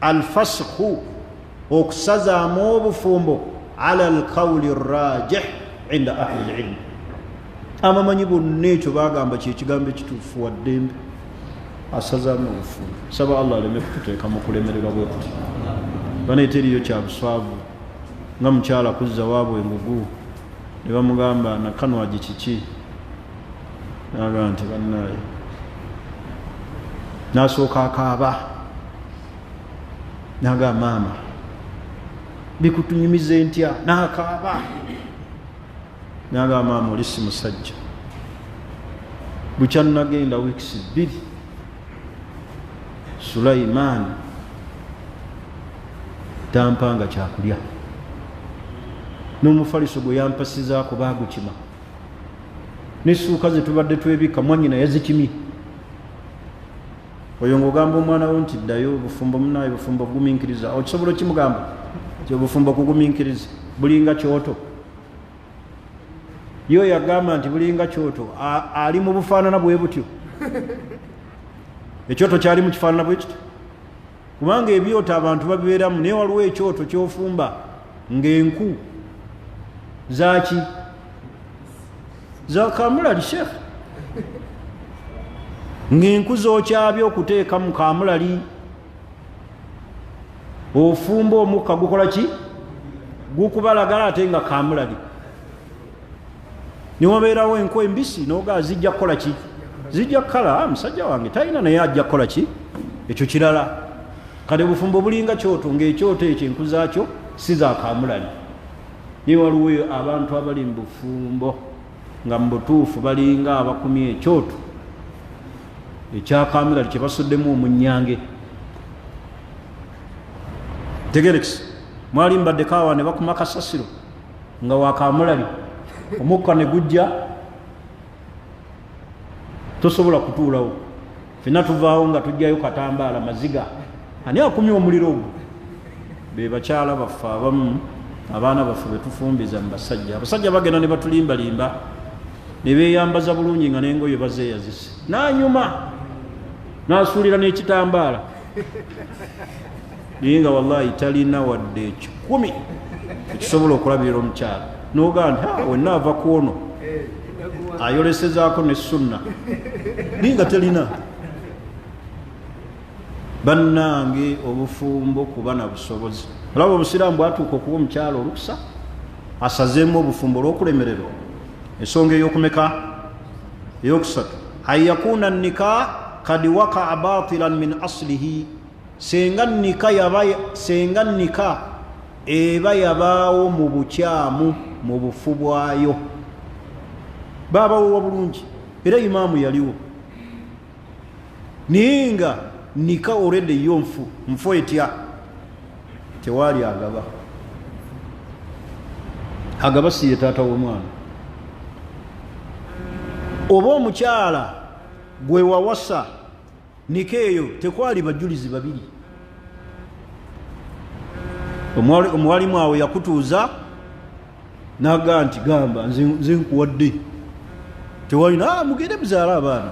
alfashu okusazaamu obufumbo ala alqawli rajih inda ahli alilm. Abamanyi bonna ekyo bagamba kyekigambo ekituufu waddembe asazaamu obufumbo. Saba Allah aleme kututeeka mu kulemererwa bwe kuti. baneeteriyo kya buswavu nga mukyala kuzza waabwe engugu ne bamugamba nakanwagi kiki naga nti bannaye nasooka akaaba naga maama bikutunyumize ntya nakaaba naga maama oli si musajja bukya nagenda wiikisi 2 Sulaiman tampanga kyakulya n'omufaliso gwe yampasizaako baagukima n'essuuka ze tubadde twebika mwanyina yazikimi oyo ng'ogamba omwana wo nti ddayo obufumbo munaye bufumbo kugumiikiriza okisobola okimugamba ti obufumbo kugumiikiriza bulinga kyoto yo yagamba nti bulinga kyoto ali mu bufaanana bwe butyo ekyoto kyali mu kifaanana bwe kityo kubanga ebyoto abantu babibeeramu naye waliwo ekyoto kyofumba ng'enku zaki zakamulali shekhe ng'enku zokyabya okuteeka mu kamulali ofumba omukka gukola ki gukubalagala ate nga kamulali niwabeerawo enku embisi nogaa zijja kukola ki zijja kukala musajja wange talina naye ajja kukola ki ekyo kirala kale bufumbo bulinga kyoto ng'ekyoto ekyo enku zaakyo si zakamulali naye waliwo abantu abali mu bufumbo nga mu butuufu balinga abakumye ekyoto ekyakamulali kye basuddemu omunyange tegerekisi mwali mbaddeko awa ne bakuma kasasiro nga wakamulali omukka ne gujja tosobola kutuulawo fena tuvaawo nga tujjayo katambaala maziga ani akumye omuliro ogwo be bakyala baffe abamu abaana baffe betufumbiza mu basajja abasajja bagenda ne batulimbalimba ne beeyambaza bulungi nga n'engoye bazeeyazise nanyuma nasuulira n'ekitambaala naye nga wallahi talina wadde 10 ekisobola okulabirira omukyala nogaa nti wenna ava ku ono ayolesezaako ne sunna naye nga talina bannange obufumbo kuba na busobozi olaba obusiraamu bwatuuka okuba omukyala olukusa asazeemu obufumbo olw'okulemererwa ensonga ey'okumeka eyokusatu an yakuna nika kad wakaa batilan min aslihi senga nika eba yabaawo mu bukyamu mu bufu bwayo baabawowa bulungi era imaamu yaliwo naye nga nika olwedde yo nfu etya tewaali agaba si ye taata w'omwana oba omukyala gwe wawasa nika eyo tekwali bajulizi babiri omuwalimu awo yakutuuza naga nti gamba nze nkuwadde tewalina mugende muzaala abaana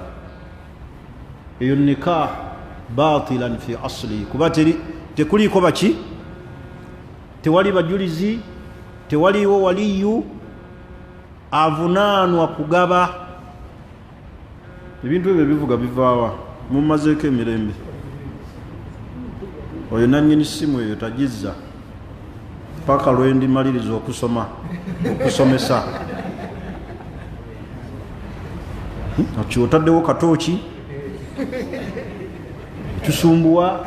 eyo nika batilan fi asli kuba tekuliiko baki tewali bajulizi tewaliwo waliyu avunaanwa kugaba ebintu ebyo bivuga bivaawa mumazeeko emirembe oyo nannyini simu eyo tagizza paka lwendimaliriza okusomesa akiotaddewo katooki tusumbuwa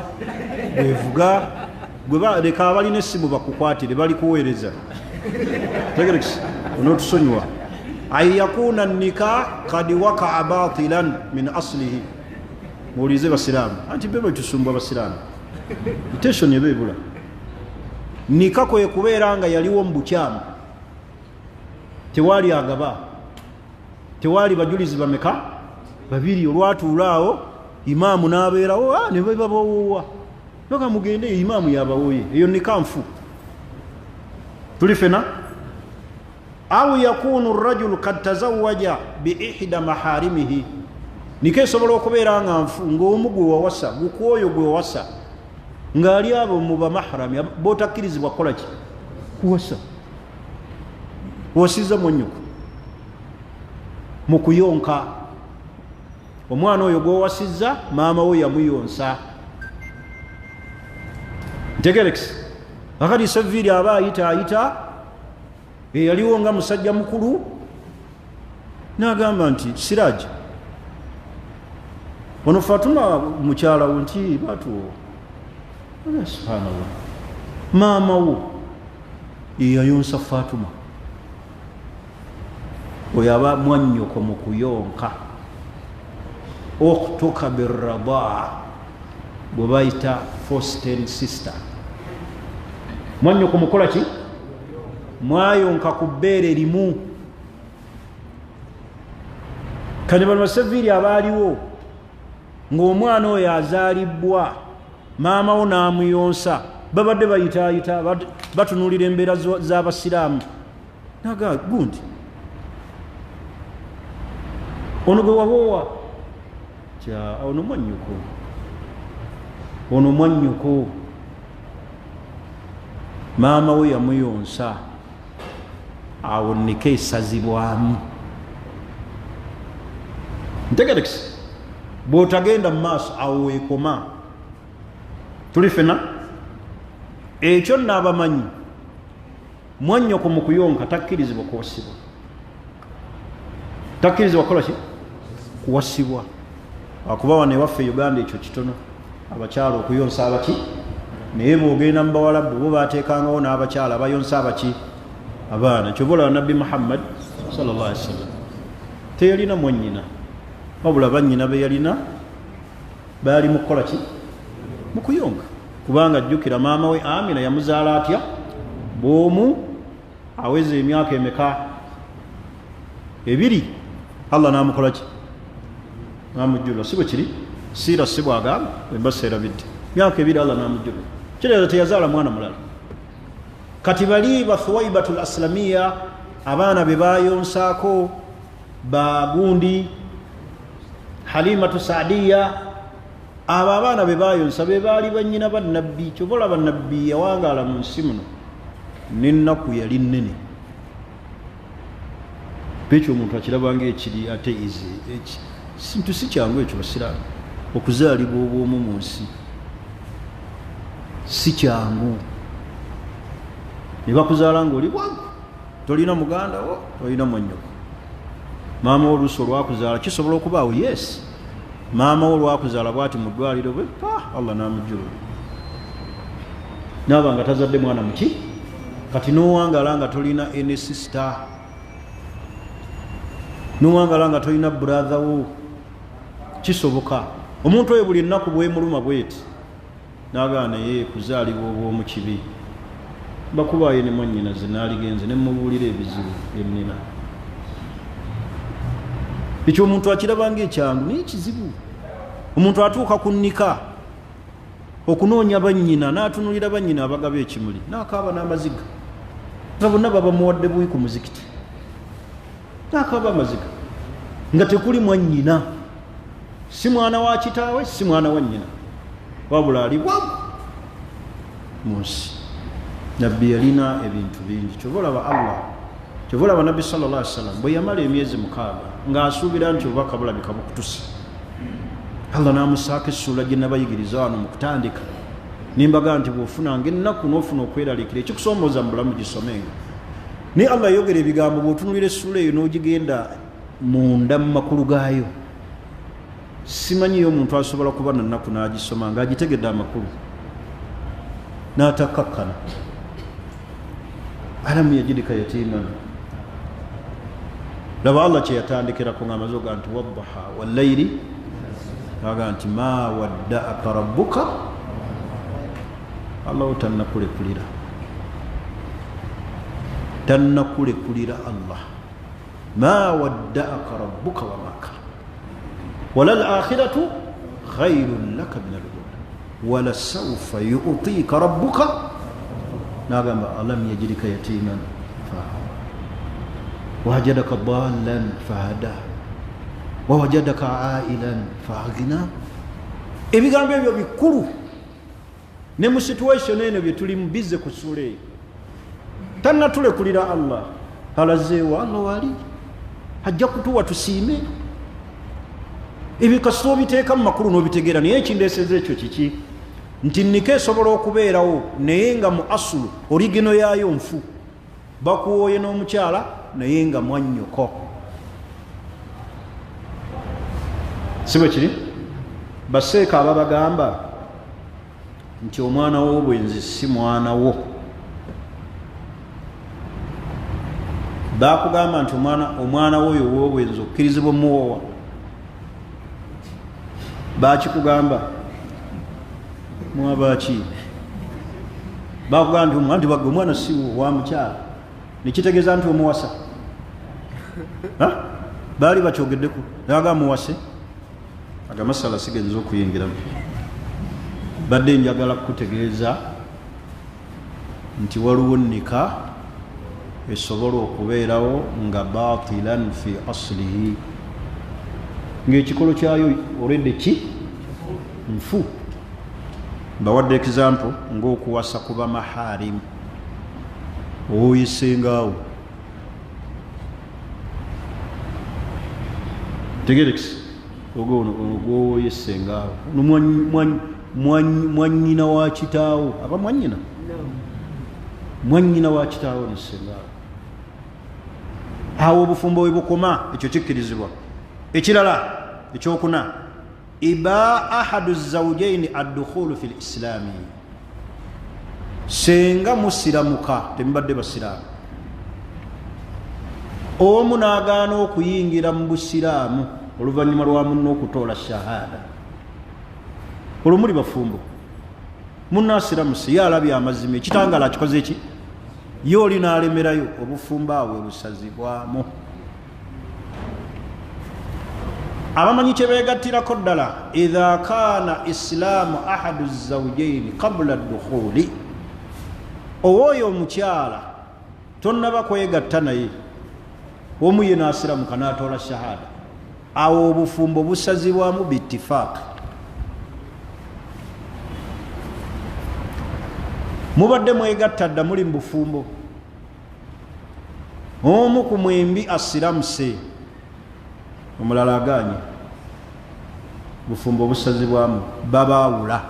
bwevuga leka abalina essimu bakukwatire bali kuweereza tegerekisi onotusonyiwa an yakuna nika kad wakaa batilan min aslihi muwulize basiraamu anti be betusumbwa basiraamu iteshoni eba ebula nika kwe kubeera nga yaliwo mu bukyamu tewaali agaba tewaali bajulizi bameka babiri olwatuulaawo imaamu n'abeerawo ne bebabawoowa noka mugende imaamu yabawooye eyo nika nfu tuli fena aw yakunu rajulu kad tazawaja biihda maharimihi nika esobola okubeera nga nfu ng'omu gwe wawasa gukwoyo gwe wawasa ng'ali abo mu bamahrami bootakkirizibwa kukola ki kuwasa wasiza mwennyuku mu kuyonka omwana oyo gwowasizza maama we yamuyonsa ntegerekisi akati Saviri aba ayita yaliwo nga musajja mukulu n'agamba nti Siraji ono Fatuma mukyala wo nti batuwo subhanallah maama wo yayonsa Fatuma oyo aba mwannyoko mu kuyonka oktuka birradaa bwe bayita foster sister mwannyoko mukola ki mwayonka ku bbeere limu kati bano Saviri abaaliwo ng'omwana oyo azaalibwa maama wo n'amuyonsa babadde bayitaayita batunuulira embeera z'abasiraamu naga gundi ono gwe wabowa ono mwannyuko maama we yamuyonsa awo nneka esazibwamu ntegerekisi bw'otagenda mu maaso awo weekoma tuli fena ekyo n'abamanyi mwannyoko mu kuyonka takkirizibwa kuwasibwa takkirizibwa kukola ki kuwasibwa akuba wano ewaffe Uganda ekyo kitono abakyala okuyonsa abaki naye bw'ogenda mu bawalabu bo baateekangawo n'abakyala abayonsa abaki abaana kyobola nabbi Muhammad sallallahu alaihi wasallam teyalina mwannyina wabula bannyina be yalina baali mu kukola ki mu kuyonka kubanga jjukira maama we Amina yamuzaala atya bw'omu aweza emyaka emeka 2 Allah n'amukola ki n'amujjula si bwe kiri siira si bwagamba embaseera bidde myaka 2 Allah n'amujjula kireeza teyazaala mwana mulala kati bali Bathuwaibatul Aslamiya abaana be bayonsaako bagundi Halimatu Saadiya abo abaana be bayonsa be baali bannyina bannabbi kyobola bannabbi yawangaala mu nsi muno n'ennaku yali nnene ekyo omuntu akirabanga ekiri ate kintu si kyangu ekyo basiraamu okuzaalibwa obwomu mu nsi si kyangu ne bakuzaala ng'oli bwangu tolina muganda wo tolina mwannyoko maama wo oluusi olwakuzaala kisobola okubaawo yes maama wo olwakuzaala bwati mu ddwaliro bwe Allah n'amujjula naaba nga tazadde mwana muki kati n'owangala nga tolina ene sister n'owangala nga tolina brother wo kisoboka omuntu oyo buli ennaku bwemuluma bweti n'agaana ye kuzaalibwa obw'omu kibi bakubaayo ne mwannyinaze n'aligenze ne mubuulira ebizibu byennina ekyo omuntu akirabanga ekyangu naye kizibu omuntu atuuka ku nnika okunoonya bannyina n'atunulira bannyina abagaba ekimuli n'akaaba n'amaziga nga bonna babamuwadde buyi ku muzikiti n'akaaba amaziga nga tekuli mwannyina si mwana wa kitaawe si mwana wa nnyina wabula ali bwamu mu nsi nabbi yalina ebintu bingi kyobalaba Allah kyobalaba nabbi sallallahu alaihi wasallam bwe yamala emyezi 6 ng'asuubira nti obubaka bulabika bukutusa Allah n'amusaako essuula gye nabayigiriza wano mu kutandika nimbaga nti bw'ofunanga ennaku n'ofuna okweraliikira ekikusoomooza mu bulamu gisomenga naye Allah yayogera ebigambo bw'otunulira essuula eyo n'ogigenda munda mu makulu gaayo simanyiyo omuntu asobola kuba na nnaku n'agisoma ng'agitegedde amakulu n'atakkakkana alam yajidika yatiman laba Allah kye yatandikirako ng'amaze oga nti wadduha wallayli aga nti ma wadda'aka rabbuka Allah tannakulekulira Allah ma wadda'aka rabbuka wa maka wala al-akhiratu khayrun laka min al-ula wala sawfa yu'tika rabbuka nagamba alam yajidika yatiman wajadaka dallan fahada wawajadaka ailan faghna ebigambo ebyo bikulu ne mu situation eno bye tuli mbize kusule tannatulekulira Allah alazeewa Allah wali hajja kutuwa tusiime ebikasito biteeka mu makulu n'obitegeera naye ekindeeseza ekyo kiki nti nika esobola okubeerawo naye nga mu asulu origino yaayo nfu, bakuwooye n'omukyala naye nga mwannyoko. si bwe kiri? baseeka ababagamba nti omwana w'obwenzi si mwana wo, bakugamba nti omwana woyo w'obwenzi okkirizibwa muwoowa, bakikugamba mwabaki? bakugamba nti bagwe omwana si wa mukyala, nekitegeeza nti omuwasa. baali bakyogeddeku naga muwase. agamasala sigenza okuyingiramu, badde njagala kutegeeza nti waliwo nika esobola okubeerawo nga batilan fi aslihi, ng'ekikolo kyayo olwedde ki nfu. bawadde example ng'okuwasa kuba maharim, owoyesengaawo tegerekisi ogwowoyesengaawo mwanyina wa kitaawo, aba mwanyina wa kitaawo nesengaawo. awo obufumbo bwe bukoma, ekyo kikkirizibwa. ekirala ekyokuna, iba ahadu zawjaini addukhulu fi lislaami, senga musiramuka temubadde basiraamu, omu n'agaana okuyingira mu busiraamu oluvannyuma lwa munno okutoola shahada. olwo muli bafumbo, munno asiramuse ye alabye amazima, ekitangala akikoze eki, ye oli n'alemerayo, obufumbo abwe busazibwamu. abamanyi kye beegattirako ddala, idha kaana islaamu ahadu zawjaini qabla addukhuli, owooyo omukyala tonnaba kwegatta naye, omu ye n'asiramuka n'atoola shahada, awo obufumbo busazibwamu bittifaaq. mubadde mwegatta dda muli mu bufumbo, omu ku mwembi asiramuse, omulala agaanye, bufumbo busazibwamu, babaawula.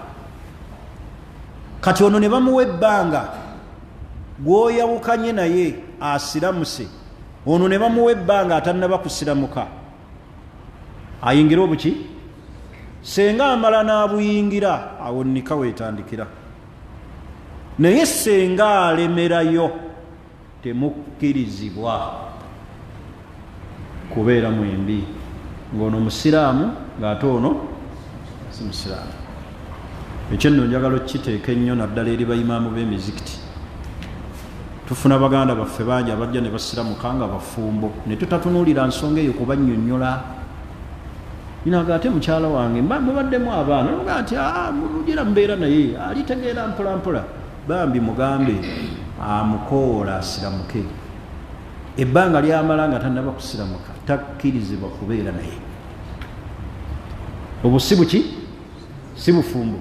kati ono ne bamuwa ebbanga, gw'oyawukanye naye asiramuse, ono ne bamuwa ebbanga atannaba kusiramuka, ayingira obuki? senga amala n'abuyingira, awo nika weetandikira. naye senga alemerayo, temukkirizibwa kubeera mwembi, ng'ono musiraamu ng'ate ono si musiraamu. ekyo nno njagala okiteeka ennyo naddala eri bayimaamu b'emizikiti. tufuna baganda baffe bangi abajja ne basiramuka nga bafumbo, ne tutatunuulira nsonga eyo kubannyonnyola. inaga ate mukyala wange mubaddemu abaana, nga nti mugira mbeera naye alitegeera mpola mpola, bambi mugambe amukoola asiramuke. ebbanga lyamala nga tannaba kusiramuka, takkirizibwa kubeera naye. obwo si buki? si bufumbo.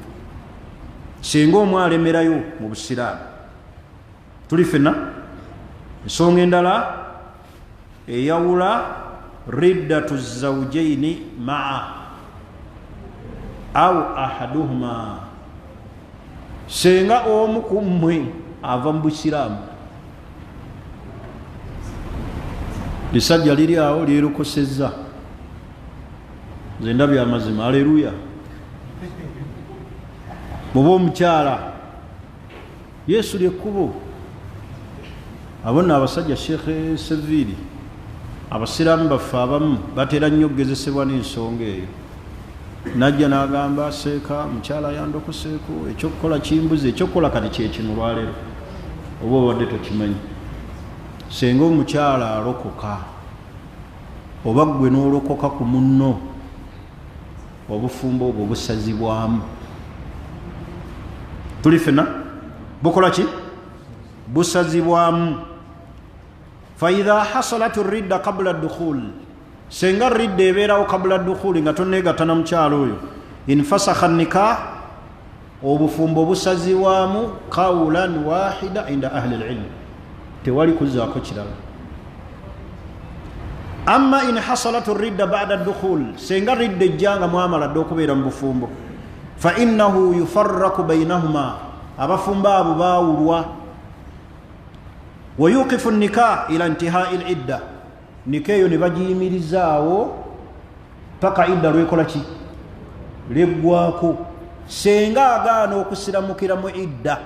singa omu alemerayo mu busiraamu, tuli fenna. ensonga endala eyawula riddatu zawjaini maa au ahaduhuma, senga omu ku mmwe ava mu busiraamu, lisajja liri awo lyerokosezza, nze ndabye amazima, aleluya. muba omukyala yesu lyekkubo. abonna abasajja sheekhe seviri, abasiraamu baffe abamu batera nnyo okugezesebwa n'ensonga eyo. najja n'agamba seeka mukyala yandokoseeko, ekyokukola kimbuzi, ekyokukola kati kyekino lwaleero, oba obadde tokimanyi. senga omukyala alokoka, oba ggwe n'olokoka ku munno, obufumbo obwo busazibwamu. tuli fena bukola ki? busazibwamu. faidha hasalat ridda qabla dukhul, senga ridda ebeerawo qabla dukhuli nga tonneegatta na mukyalo oyo, infasakha nikah, obufumbo busazibwamu qawlan wahida inda ahli alilm, tewali kuzaako kirala. amma in hasalat ridda ba'da dukhul, senga ridda ejjanga mwamala dde okubeera mu bufumbo, فإنه يفرق بينهما أبفنبا بباولوا ويوقف النكاح إلى انتهاء العدة نكايو نبجي مرزاو paka idda lwekola ki leggwako senga agaana okusiramukira mu idda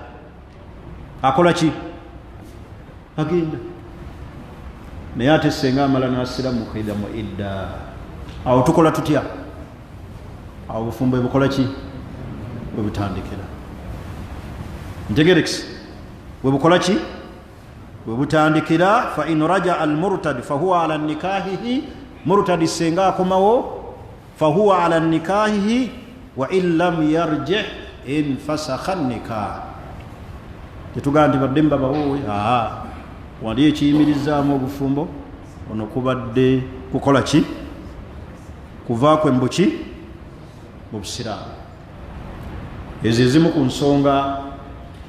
akola ki agenda naye ate senga amala nasiramukira mu idda awo tukola tutya awo obufumbo bukola ki bwe butandikira ntegerekisi bwe bukola ki bwe butandikira fa in raja al murtad fa huwa ala nikahihi murtad senga akomawo فهو على نكاحه وإن لم يرجع انفسخ النكاح tetugandi bademba bawowe wali ekiyimirizaamu obufumbo ono kubadde kukola ki kuvaako embuki mu busiraamu ezo ezimu ku nsonga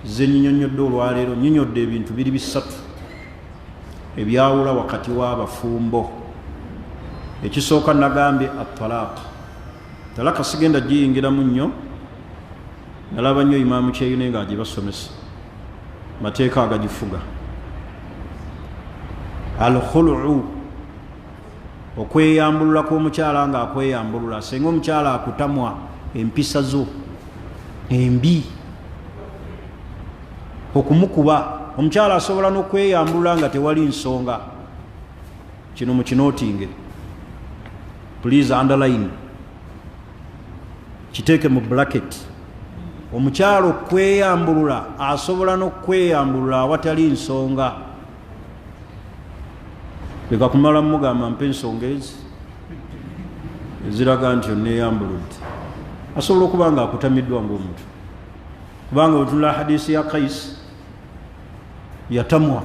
zenyinyonnyodde olwaleero nyinyodde ebintu biri bisatu ebyawula wakati w'abafumbo ekisooka nagambye at-talaq talaka sigenda giyingiramu nnyo nalaba nnyo imaamu kyeyune nga agibasomesa mateeka agagifuga al-khulu okweyambulula kw'omukyala nga akweyambulula senga omukyala akutamwa empisa zo embi okumukuba omukyala asobola n'okweyambulula nga tewali nsonga kino mukinootinge please underline kiteeke mu bracket omukyalo kweyambulula asobola n'okweyambulula awatali nsonga leka kumala mugamba mpa ensonga eziraga nti onneeyambuludde asobola okuba nga akutamiddwa ng'omuntu kubanga otunula hadisi ya Kais yatamwa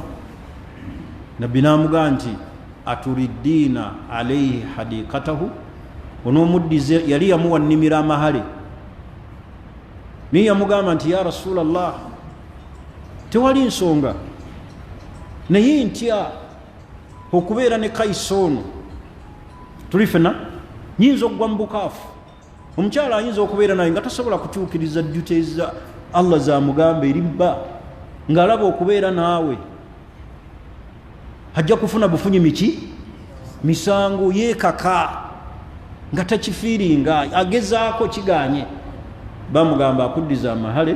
nabbi n'amugaa nti aturidiina alayhi hadikatahu onomuddize yali yamuwa nnimiro amahale naye yamugamba nti ya rasulallah tewali nsonga naye ntya okubeera ne Kaisi ono tuli fena nyinza okugwa mu bukaafu omukyala ayinza okubeera naye nga tasobola kutuukiriza duties za Allah zamugamba eri bba ng'alaba okubeera naawe ajja kufuna bufunyi miki misango yeekaka nga takifiiringa agezaako kiganye bamugamba akuddiza amahale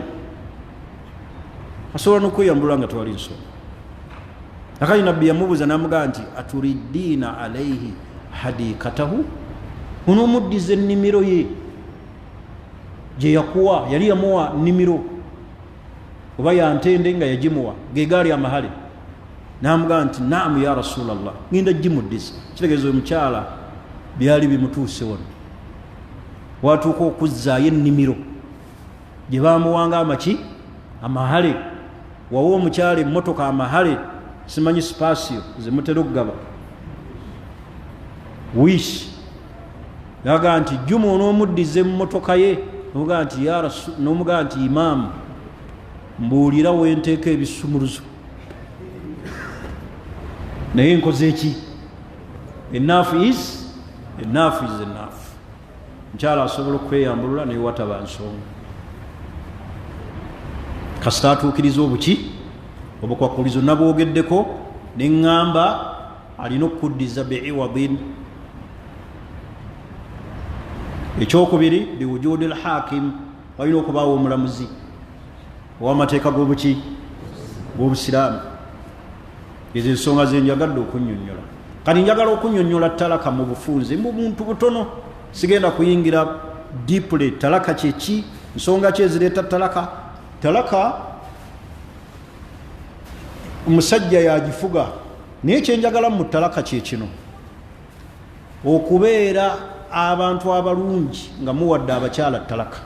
asobola n'okweyambulula nga tewali nsonga akali nabbi yamubuuza n'amugamba nti aturidiina alayhi hadikatahu onoomuddiza ennimiro ye gye yakuwa yali yamuwa nnimiro oba yantende nga yagimuwa ge gaali amahale n'amugamba nti naamu ya rasulallah ngenda gimuddiza kitegeeza omukyala byali bimutuuse wano watuuka okuzzaayo ennimiro gye bamuwanga amaki amahale wawa omukyala emmotoka amahale simanyi sipaasiyo zemutera okugaba wish naga nti juma onoomuddiza emmotoka ye n'omugamba nti imaamu mbuulira wenteeka ebisumuluzo naye nkoze eki enough is enough. Mukyala asobola okweyambulula naye wataba nsonga kasita atuukiriza obuki obukwakulizo nabwogeddeko neŋŋamba alina okuddiza bi'iwadin. Ekyokubiri biwujudi al-hakim walina okubaawo omulamuzi ow'amateeka g'obuki bw'obusiraamu. Ezo ensonga ze njagadde okunnyonnyola. Kati njagala okunnyonnyola talaka mu bufunze mu buntu butono, sigenda kuyingira deeply. Talaka kyeki, nsonga ki ezireeta talaka. Talaka omusajja yagifuga, naye kyenjagala mu talaka kyekino okubeera abantu abalungi nga muwadde abakyala talaka.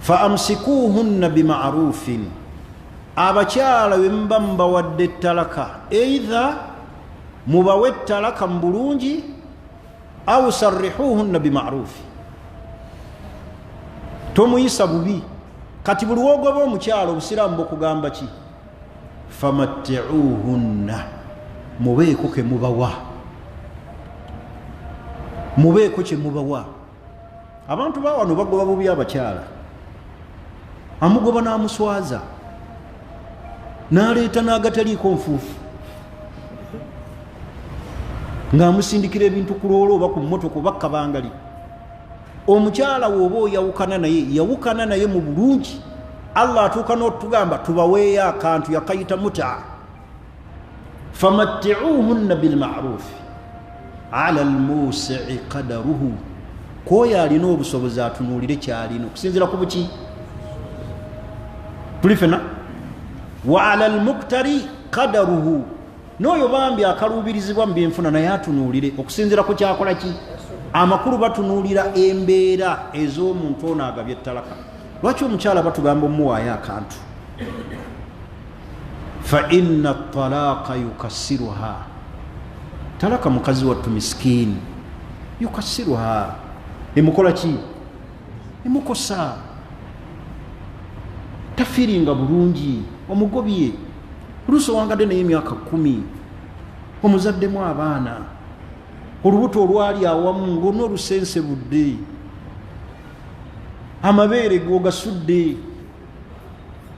Fa amsikuhunna bima'rufin, abakyala bwe muba mubawadde talaka either mubawe talaka mu bulungi au sarrihuhunna bima'rufi, tomuyisa bubi. Kati buli wogoba omukyala obusiraamu bukugamba ki? Famatti'uhunna, mubeeko ke mubawa, mubeeko kye mubawa. abantu bawano bagoba bubi abakyala amugoba n'amuswaza n'aleeta n'agataliiko nfuufu ng'amusindikira ebintu ku loolo oba ku mmotoka oba kabangali. Omukyala w'oba yawukana naye mu bulungi, Allah atuuka n'otugamba tubaweeyo akantu yakayita muta. famatti'uhunna bilma'rufi ala almusi'i qadaruhu, kwoyo alina obusobozi atunuulire kyalina okusinziira ku buki tuli fena. Wa ala almuktari qadaruhu, n'oyo bambi akaluubirizibwa mu byenfuna naye atunuulire okusinziira ku kyakola ki. Amakulu batunuulira embeera ez'omuntu ono agabye ettalaka. Lwaki omukyala batugamba omuwaayo akantu? Fa inna talaqa yukassiruha, talaka mukazi wattu miskini yukassiruha, emukola ki? Emukosa, tafiringa bulungi. Omugobye oluusi owangadde naye emyaka 10, omuzaddemu abaana, olubuto olwali awamu ng'onna olusenserudde, amabeere g'ogasudde.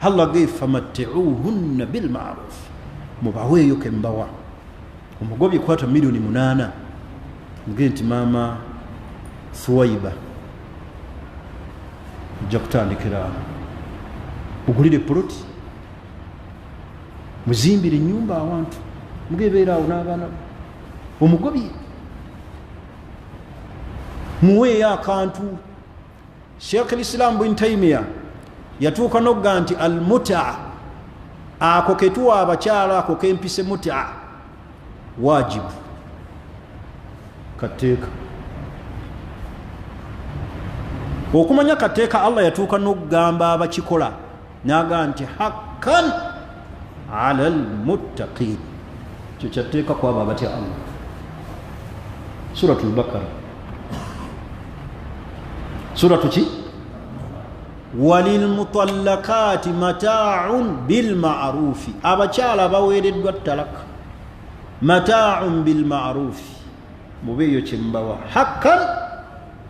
Allah ge famatti'uhunna bilma'ruf, mubaweeyo ke mbawa. Omugobye kwata milioni 8, muge nti maama Thuwaiba ojja kutandikira mugulire poloti, muzimbire ennyumba awantu, mugebeeraawo n'abaana. Omugobye muweeyo akantu. Sheikh al-Islam bin Taymiyyah yatuuka n'ogga nti almuta, ako ketuwa abakyala, ako kempise muta, wajibu kateeka. Okumanya kateeka Allah yatuuka n'okugamba abakikola n'agamba nti hakkan ala almuttaqin, kyo kyateeka kwabo abatya Allah. Suratul Bakara, suratu ki? walilmutallakati mata'un bilma'rufi, abakyala baweereddwa talaka mata'un bilma'rufi, mubeeyo kyembawa, hakkan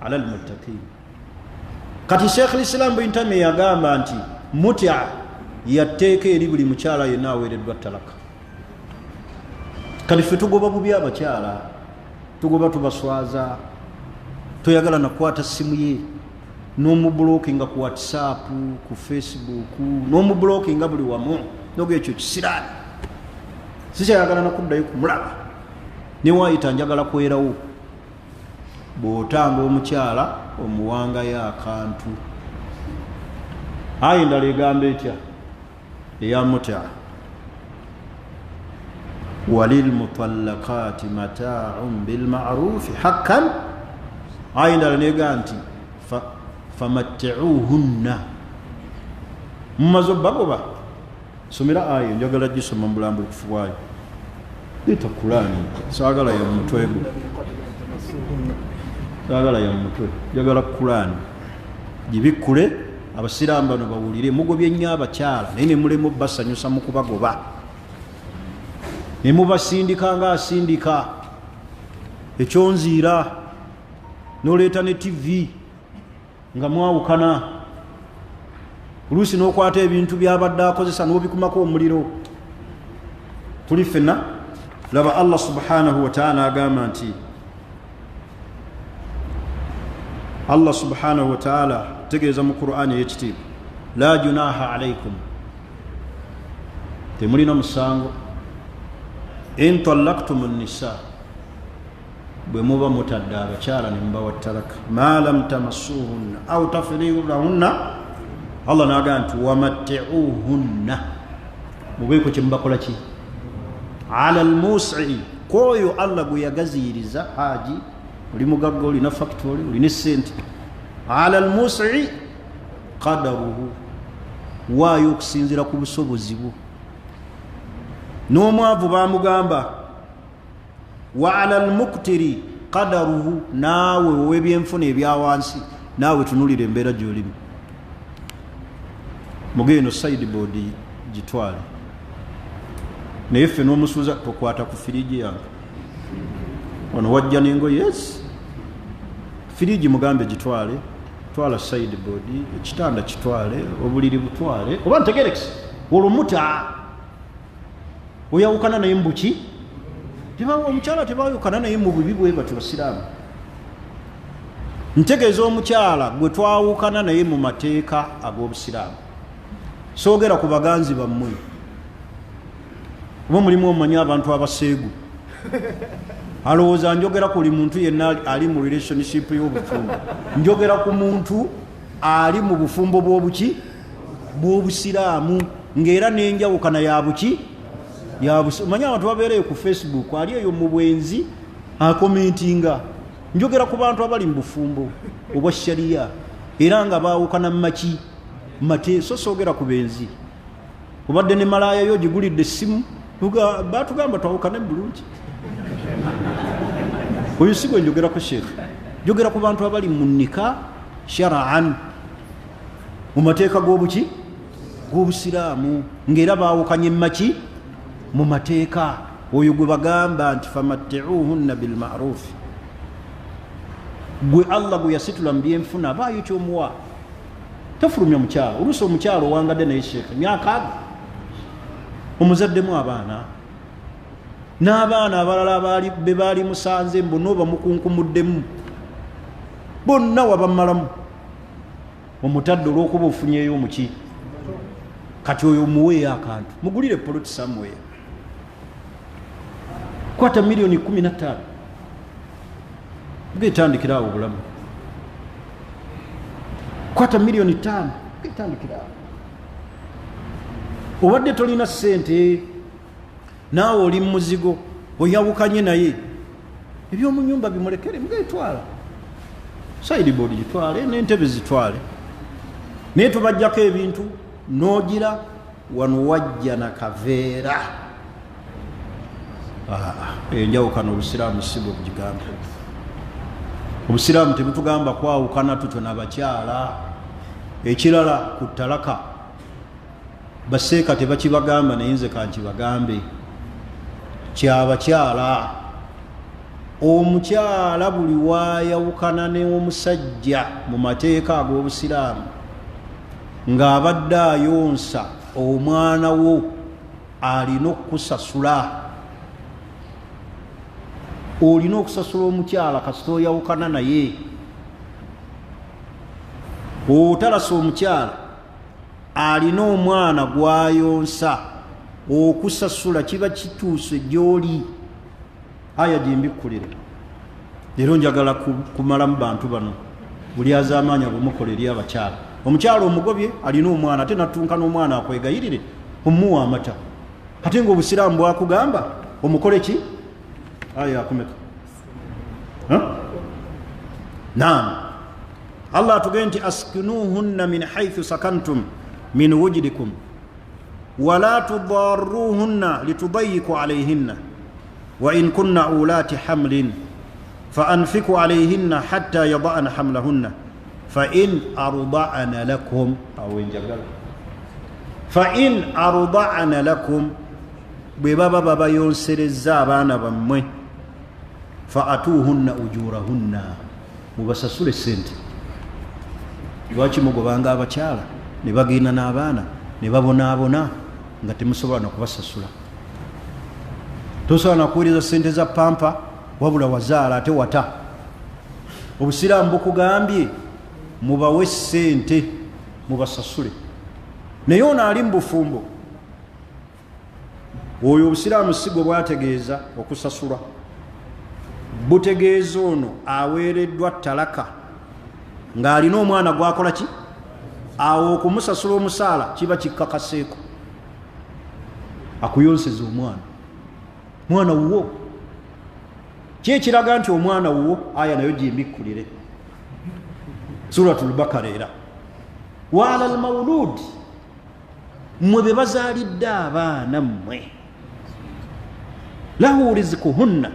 ala almuttaqin. Kati Sheikh al-Islam bin Taymiyyah yagamba nti mut'a yatteeka eri buli mukyala yenna aweereddwa talaka. Kati ffe tugoba bubi abakyala, tugoba tubaswaza, toyagala nakwata simu ye, n'omubulookinga ku WhatsApp, ku Facebook, n'omubulookinga buli wamu, noga ekyo kisiraani, sikyayagala nakuddayo kumulaba, newaayita njagala kwerawo. Bw'otanga omukyala omuwangayo akantu. Ayi endala egamba etya eya muta, walilmutallakati mata'un bilma'rufi hakkan. Ayi endala negamba nti famatti'uhunna, mumaze obbagoba. Somera ayo, njagala gisoma mu bulambukufu bwayo. Leeta Kurani, saagala ya mutwe gwo, saagala ya mutwe, njagala Kurani gibikkule abasiraamu bano bawulire. Mugobye nnyo abakyala naye ne mulemu basanyusa mu kubagoba, ne mubasindika ng'asindika ekyonziira, n'oleeta ne TV nga mwawukana, oluusi n'okwata ebintu by'abadde akozesa n'obikumako omuliro. Tuli ffenna laba Allah subhanahu wa ta'ala agamba nti, Allah subhanahu wa ta'ala tegeeza mu Qur'ani ey'ekitiibwa, la junaha alaykum, temulina musango, in tallaqtum an-nisa, bwe muba mutadde abakyala ne mubawa talaka, ma lam tamassuhunna aw tafridu lahunna. Allah n'agamba nti wamatti'uhunna, mubeeko kye mubakola ki? Ala almusi'i, kwoyo Allah gwe yagaziiriza, haji oli mugagga, olina factory, olina sente. Ala almusi'i qadaruhu, waayo okusinziira ku busobozi bwo. N'omwavu bamugamba wa ala almuktiri qadaruhu, naawe ow'ebyenfuna ebya wansi, naawe tunulira embeera gy'olimu. Mugendo sideboard gitwale, naye ffe n'omusuuza tokwata ku firiji yange, wano wajja n'engoye, yes firiji mugambe gitwale, twala sideboard, ekitanda kitwale, obuliri butwale, oba ntegerekisi olwo muta oyawukana naye mbuki tebawa omukyala tebawukana naye mu bubi bwe batyo basiraamu. Ntegeeza omukyala gwe twawukana naye mu mateeka ag'obusiraamu. Soogera ku baganzi bammwe oba mulimu omanyi abantu abaseegu alowooza njogera ku buli muntu yenna ali mu relationship y'obufumbo. Njogera ku muntu ali mu bufumbo bw'obuki bw'obusiraamu ng'era n'enjawukana ya buki omanyi abantu babeereyo ku Facebook ali eyo mu bwenzi akomentinga. Njogera ku bantu abali mu bufumbo obwa shariya era nga baawukana mu maki mate. So soogera ku benzi obadde ne malaaya yo gigulidde essimu batugamba twawukane bulungi. Oyo si gwe njogera ku sheekh, njogera ku bantu abali mu nika shara'an mu mateeka g'obuki g'obusiraamu ng'era baawukanye maki mu mateeka. Oyo gwe bagamba nti famatti'uhunna bilma'rufi. Gwe Allah gwe yasitula mu byenfuna abaayo ky'omuwa. Tafulumya mukyalo. Oluusi omukyalo owangadde naye sheekh myaka omuzaddemu abaana n'abaana abalala be baali musanze bonna oba mukunkumuddemu bonna wabamalamu omutadde olw'okuba ofunyeeyo muki kati oyo muweeyo akantu mugulire poloti somewhere kwata miliyoni 15 getandikiraawo obulamu kwata miliyoni 5 getandikiraawo. Obadde tolina ssente naawe oli muzigo oyawukanye naye ebyomunyumba bimulekere mugetwala sideboard gitwale n'entebe zitwale naye tubajjako ebintu n'ogira wano wajja na kaveera. Enjawukana obusiraamu si bwe bugigamba. Obusiraamu tebutugamba kwawukana tutyo n'abakyala. Ekirala ku ttalaka baseeka tebakibagamba naye nze kankibagambe kyabakyala. Omukyala buli waayawukana n'omusajja mu mateeka ag'obusiraamu ng'abadde ayonsa omwana wo alina okusasula. Olina okusasula omukyala kasita oyawukana naye. Otalasa omukyala alina omwana gwayonsa okusasula kiba kituuse gy'oli. Aya gyembikkulire leero njagala kumalamu bantu bano buli azaamaanya bwemukola eri abakyala. Omukyala omugobye alina omwana ate nattunka n'omwana akwegayirire omuwa amata ate ng'obusiraamu bwakugamba omukole ki? Aya akumeka naam. Allah atugamba nti askinuhunna min haythu sakantum min wujdikum wala tudarruhunna litudayiku alayhinna wa in kunna ulati hamlin fa anfiku alayhinna hatta yada'na hamlahunna fa in arda'na lakum aw injagala fa in arda'na lakum bwe baba babayonsereza abaana bammwe fa atuhunna ujurahunna mubasasule sente. Lwaki mugobanga abakyala ne bagenda n'abaana ne babonaabona nga temusobola nakubasasula? Tosobola nakuweereza sente za pampa wabula wazaala ate wata. Obusiraamu bukugambye mubawe sente mubasasule. Naye ono ali mu bufumbo oyo obusiraamu si gwe bwategeeza okusasula. Butegeeza ono aweereddwa ttalaka ng'alina omwana gwakola ki? Awo okumusasula omusaala kiba kikkakaseeko. Akuyonseza omwana wuwo. Kyekiraga nti omwana wuwo aya nayo gyembikkulire Suratul Bakara era wa alal mawlud mmwe be bazaalidde abaana mmwe lahu rizikuhunna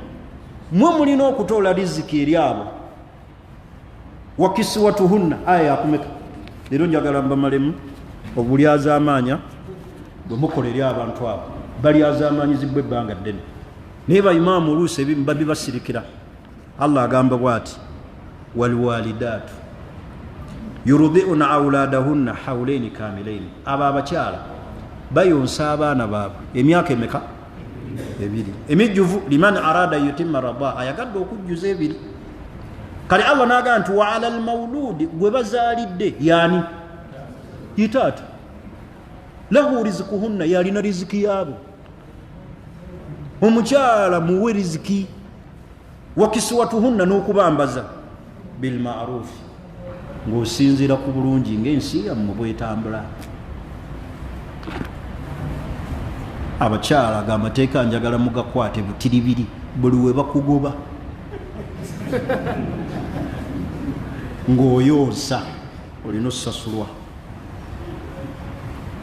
mmwe mulina okutoola riziki eri abo wa kiswatuhunna aya yakumeka. Leero njagala mbamalemu obuli azaamaanya bwe mukola eri abantu abo bali azaamaanyizibwa ebbanga ddene naye bayimaamu oluusi ebimu babibasirikira. Allah agamba bw'ati walwalidatu yurdi'una awladahunna hawlaini kamilaini. Abo abakyala bayonsa abaana baabwe emyaka emeka? 2. Emijjuvu liman arada yutimma radaa, ayagadde okujjuza 2. Kale Allah n'agamba nti wa ala almawludi, gwe bazaalidde yani yitaata, lahu rizikuhunna, yalina riziki yaabo. Omukyala muwe riziki, wa kiswatuhunna, n'okubambaza bilma'rufi, ng'osinziira ku bulungi ng'ensi yammwe bwetambula. Abakyala ag'amateeka njagala mugakwate butiribiri, buli we bakugoba ng'oyonsa olina osasulwa.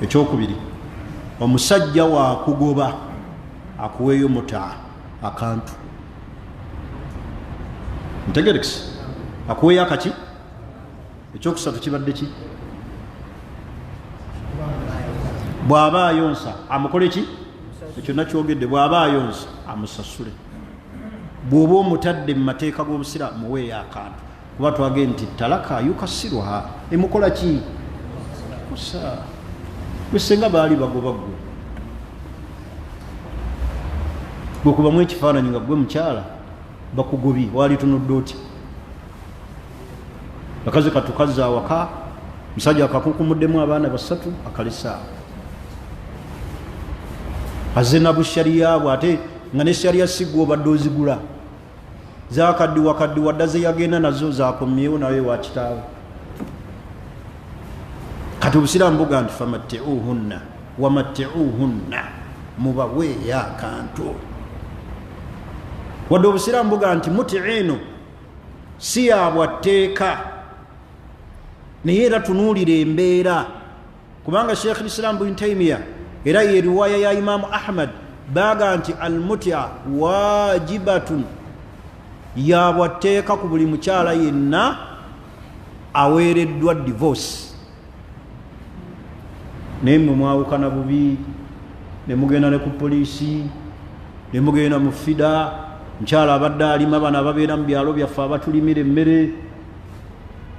Ekyokubiri, omusajja waakugoba akuweeyo mutaa akantu. Ntegerekisi akuweeyo akaki? Ekyokusatu kibadde ki? Bw'aba ayonsa amukole ki? Ekyo nakyogedde, bw'aba ayonsa amusasule. Bw'oba omutadde mu mateeka g'obusiraamu muweeyo akantu, kuba twagenda nti talaka yukasirwa, emukola ki? Kusa gwe senga baali bagoba ggwe, bwekubamu ekifaananyi nga gwe mukyala bakugobye, waali tunudde oti? Bakazi katukazi awaka, musajja akakukumuddemu abaana 3 akalesa, azze na bushariya bwe, ate nga ne shariya sigwa obadde ozigula, zakaddiwa dda ze yagenda nazo zakomyewo nawe wakitaawe. Kati obusiraamu buga nti famatti'uhunna wamatti'uhunna, mubaweeyo akantu. Wadde obusiraamu buga nti muti'ino si yabwatteeka, naye era tunuulira embeera, kubanga Sheikh al-Islam Ibn Taymiyyah era ye riwaya ya Imaamu Ahmad baga nti almutya wajibatun, yabwatteeka ku buli mukyala yenna aweereddwa divorce. Naye mmwe mwawukana bubi, ne mugenda ne ku poliisi, ne mugenda mu fida, mukyala abadde alima, bano ababeera mu byalo byaffe abatulimira emmere,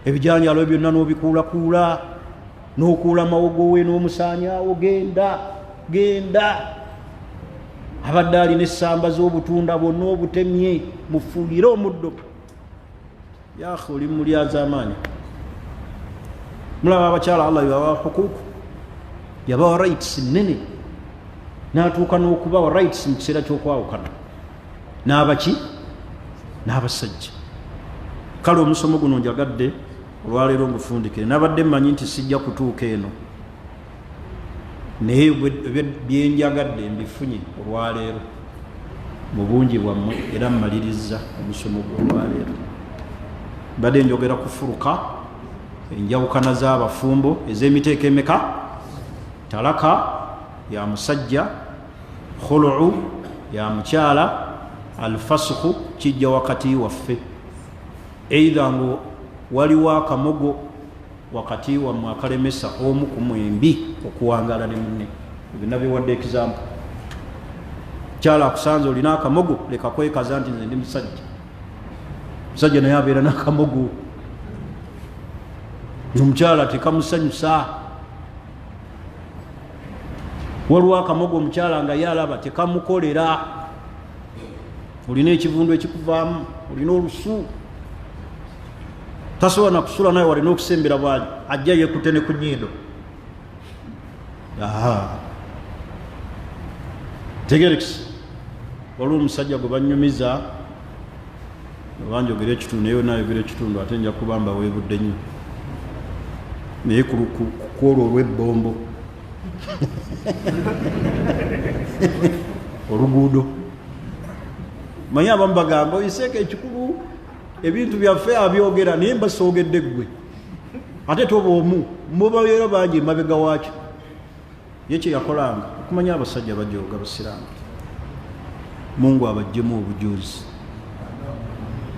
ebijanjalo byonna n'obikuulakuula, n'okuula mawogo we n'omusaanyaawo, genda. Abadde alina essamba z'obutunda bwonna obutemye, mufuulire omuddo. Yaakhe oli mulyaza amaanyi. Mulaba abakyala Allah yabawa hukuku, yabawa rights nnene, n'atuuka n'okubawa rights mu kiseera ky'okwawukana n'abaki? N'abasajja. Kale omusomo guno njagadde olwaleero ngufundikire, nabadde mmanyi nti sijja kutuuka eno, naye byenjagadde mbifunye olwaleero mu bungi bwammwe, era mmaliriza omusomo gw'olwaleero. Badde njogera kufuruka enjawukana z'abafumbo ez'emiteeka emeka? Talaka ya musajja, khulu'u ya mukyala, alfasukhu kijja wakati waffe, eidha ngo waliwo akamogo wakati wammwe akalemesa omu ku mwembi okuwangala ne munne. Ebyo biwadde example. Mukyala akusanze olina akamogo, leka kwekaza nti nze ndi musajja. Musajja naye abeera n'akamogo, omukyala tekamusanyusa. Waliwo akamogo omukyala nga yalaba tekamukolera, olina ekivundu ekikuvaamu, olina olusu, tasobola nakusula naye walina okusembera bwali, ajja yekute ne ku nnyindo. Tegerekisi, waliwo omusajja gwe banyumiza, banjogera ekitundu, naye nayogera ekitundu ate nja kubamba weebudde nnyo, naye kukwolwa olw'ebbombo oluguudo. Manyi abamu bagamba oyiseeko ekikulu, ebintu byaffe abyogera, naye mbasoogedde ggwe, ate toba omu mubabeera bangi emabega waakyo. Ye kye yakolanga okumanya abasajja bajooga basiraamu, Mungu abajjemu obujuuzi.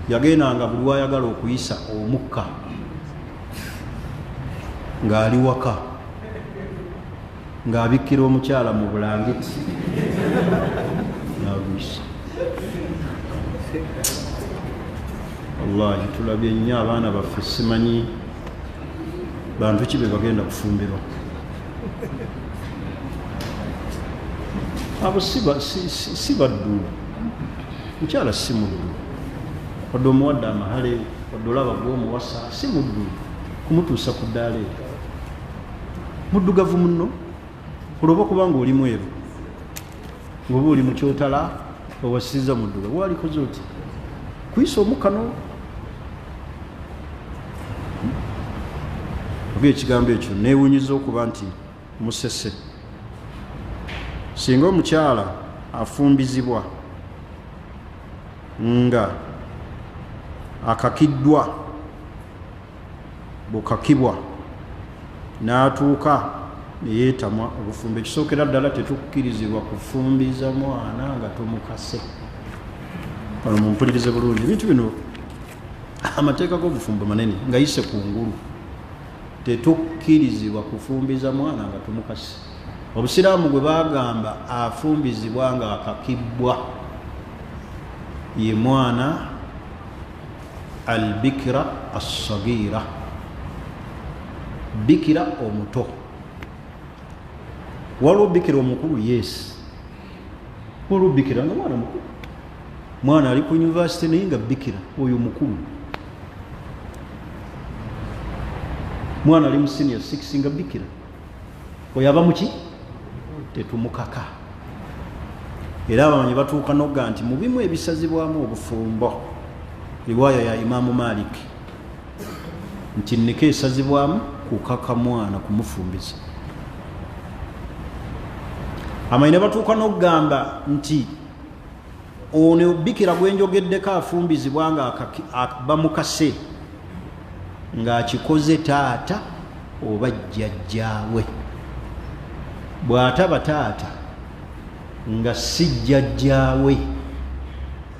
Yagendanga buli wayagala okuyisa omukka ng'ali waka, ng'abikkira omukyala mu bulangiti n'aguyisa. wallahi tulabye nnyo abaana baffe simanyi bantu ki be bagenda kufumbirwa abo si baddu mukyala si muddu wadde omuwadde amahale wadde olaba gw'omuwasa si muddu kumutuusa ku ddaala eyo muddugavu munno olwoba kubanga oli mweru ngoba oli mukyotala owasizza muddugavu walikoze oti kuyisa omukano oba ekigambo ekyo neewunyiza okuba nti musese singa omukyala afumbizibwa nga akakiddwa bukakibwa n'atuuka neyeetamwa obufumbo ekisookera ddala tetukkirizibwa kufumbiza mwana nga tomukase kano mumpulirize bulungi ebintu bino amateeka g'obufumbo manene nga yise ku ngulu tetukkirizibwa kufumbiza mwana nga tomukase obusiraamu gwe bagamba afumbizibwa nga akakibbwa ye mwana albikira assagira bikira omuto waliwo bikira omukulu yes waliwo bikira nga mwana mukulu mwana ali ku yunivasite naye nga bikira oyo mukulu mwana ali mu senior 6 nga bikira oyo aba muki tetumukaka era abamanyi batuuka nogga nti mu bimu ebisazibwamu obufumbo riwaya ya Imaamu Malik nti nneka esazibwamu kukaka mwana kumufumbiza amayina batuuka n'okugamba nti ono bikira gwenjogeddeko afumbizibwa nga bamukase ng'akikoze taata oba jjajjaawe bw'ataba taata nga si jjajjaawe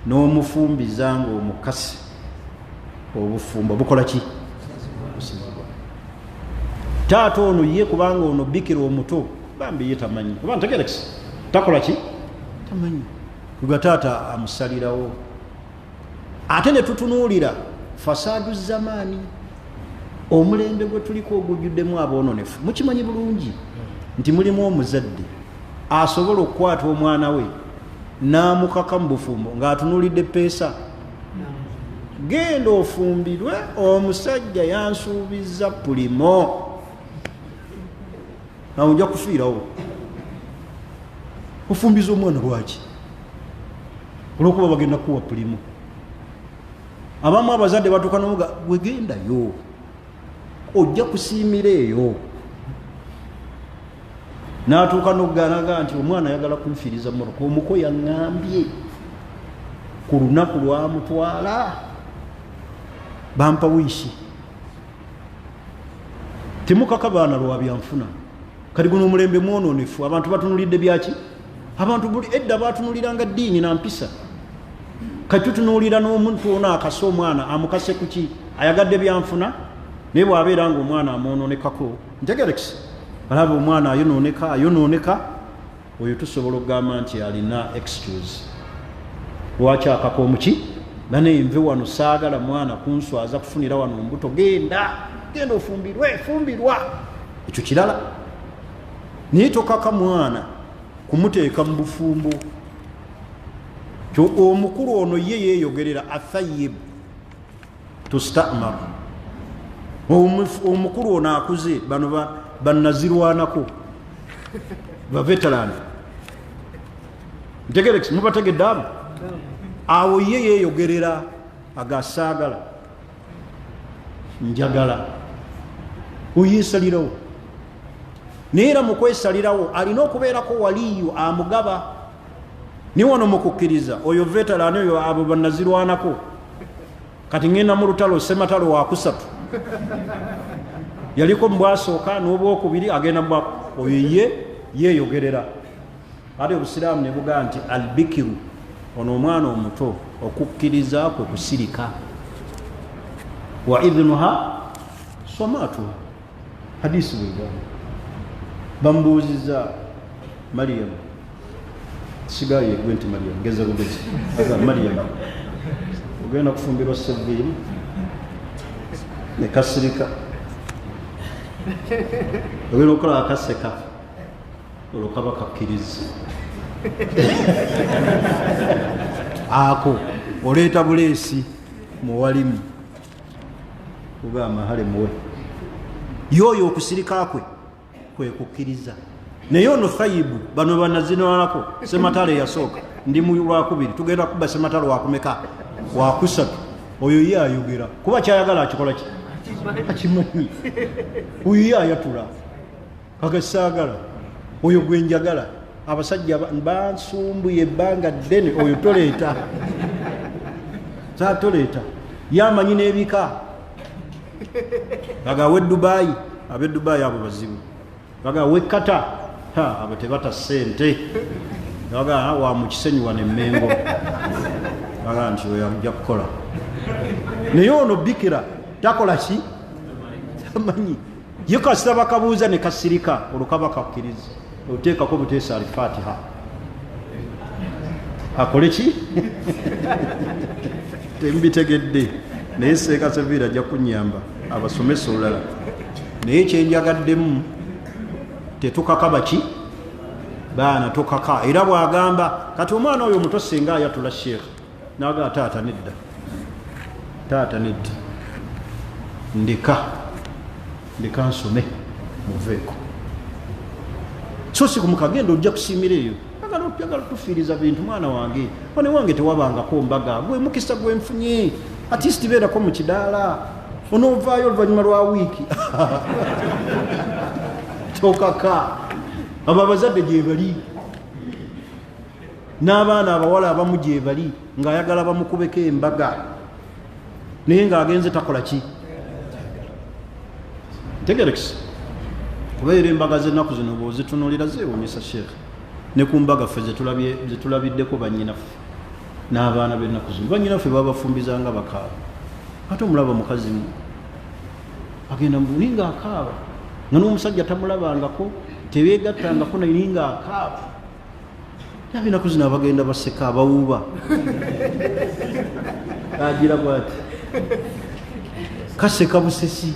n'omufumbiza ng'omukase obufumbo bukola ki taata ono ye kubanga ono bikira omuto bambi ye tamanyi kuba ntegerekisa takola ki tamanyi kuga taata amusalirawo ate ne tutunuulira fasaadu zamaani omulembe gwe tuliko ogujjuddemu aboononefu mukimanyi bulungi nti mulimu omuzadde asobola okukwata omwana we n'amukaka mu bufumbo ng'atunuulidde peesa genda ofumbirwe omusajja yansuubiza pulimo awo nja kufiirawo ofumbiza omwana lwaki olwokuba bagenda kuwa pulimo abamu abazadde batuuka nomuga wegendayo ojja kusiimira eyo n'atuuka n'okuganaga nti omwana ayagala kunfiiriza moroka omuko yaŋŋambye ku lunaku lwamutwala bampa wiishi temukaka baana lwa byanfuna kati guno omulembe mwononefu abantu batunulidde byaki abantu buli edda batunuliranga ddiini na mpisa kati tutunuulira n'omuntu ono akase omwana amukase kuki ayagadde byanfuna naye bw'abeera nga omwana amwononekako ntegerekisa alaba omwana ayonooneka oyo tusobola okugamba nti alina excuse lwaki akaka omuki bane nve wano saagala mwana kunswaza kufunira wano ombuto genda ofumbirwa ekyo kirala naye tokaka mwana kumuteeka mu bufumbo omukulu ono ye yeeyogerera athayib tustamar omukulu ono akuze bano bannazirwanako baveterani ntegerekisi mubategedde abo awo ye yeeyogerera agasaagala njagala oyeesalirawo naye era mu kwesalirawo alina okubeerako waliyo amugaba ni wano mukukkiriza oyo veterani oyo abo bannazirwanako kati ngenda mu lutalo sematalo wakusatu yaliko mbwasooka n'obwokubiri agenda oyo yeeyogerera ate obusiraamu ne bugaa nti albikiru ono omwana omuto okukkiriza kwe kusirika wa idhnuha somatu hadisi bwegamba bambuuziza Mariyamu sigaye gwe nti Mariyamu ngeza bugezi aga Mariyamu ogenda kufumbirwa sevviiri ne kasirika ogenda okukola akaseka olwo kaba kakkiriza ako oleeta buleesi muwalimi kugamba hale muwe yoyo okusirika kwe kukkiriza naye ono Thayibu bano banazinalako sematale yasooka ndi mu lwakubiri tugenda kuba sematale wakumeka wakusatu oyo ye ayogera kuba kyayagala akikola ki akimanyi oyo ye ayatula kagasaagala oyo gwenjagala abasajja bansumbuye ebbanga ddene oyo toleeta toleeta yamanyi n'ebika agawe Dubai ab'e Dubai abo bazibu agawe Kata abo tebata ssente aga wa mu kisenyi wane Mengo aga nti oyo ajja kukola naye ono bikira takola ki tamanyi ye kasita bakabuuza ne kasirika olukaba kakkiriza oteekako buteesa Al-Fatiha akole ki tembitegedde naye Seeka Sevviira ajja kunyamba abasomesa olulala naye kyenjagaddemu tetukakaba ki baana tokaka era bwagamba kati omwana oyo omuto singa ayatula sheekh naga taata nedda ndeka nsome muveeko so si kumukagenda ojja kusiimira eyo agala tufiiriza bintu mwana wange wane wange tewabangako mbaga gwe mukisa gwe nfunye atisti beerako mu kidaala onoovaayo oluvannyuma lwa wiiki tokaka abo abazadde gye bali n'abaana abawala abamu gye bali ng'ayagala bamukubeko embaga naye ng'agenze takola ki tegerekisa kubeera embaga z'ennaku zino bw'ozitunulira zeewuunyisa sheekh ne ku mbaga ffe zetulabiddeko bannyinaffe n'abaana b'ennaku zino bannyinaffe babafumbizanga bakaaba ate omulaba mukazi agenda mubuni ng'akaaba nga n'omusajja tamulabangako tebeegattangako naye ng'akaaba ab'ennaku zino abagenda baseka abawuuba agira bwati kaseka busesi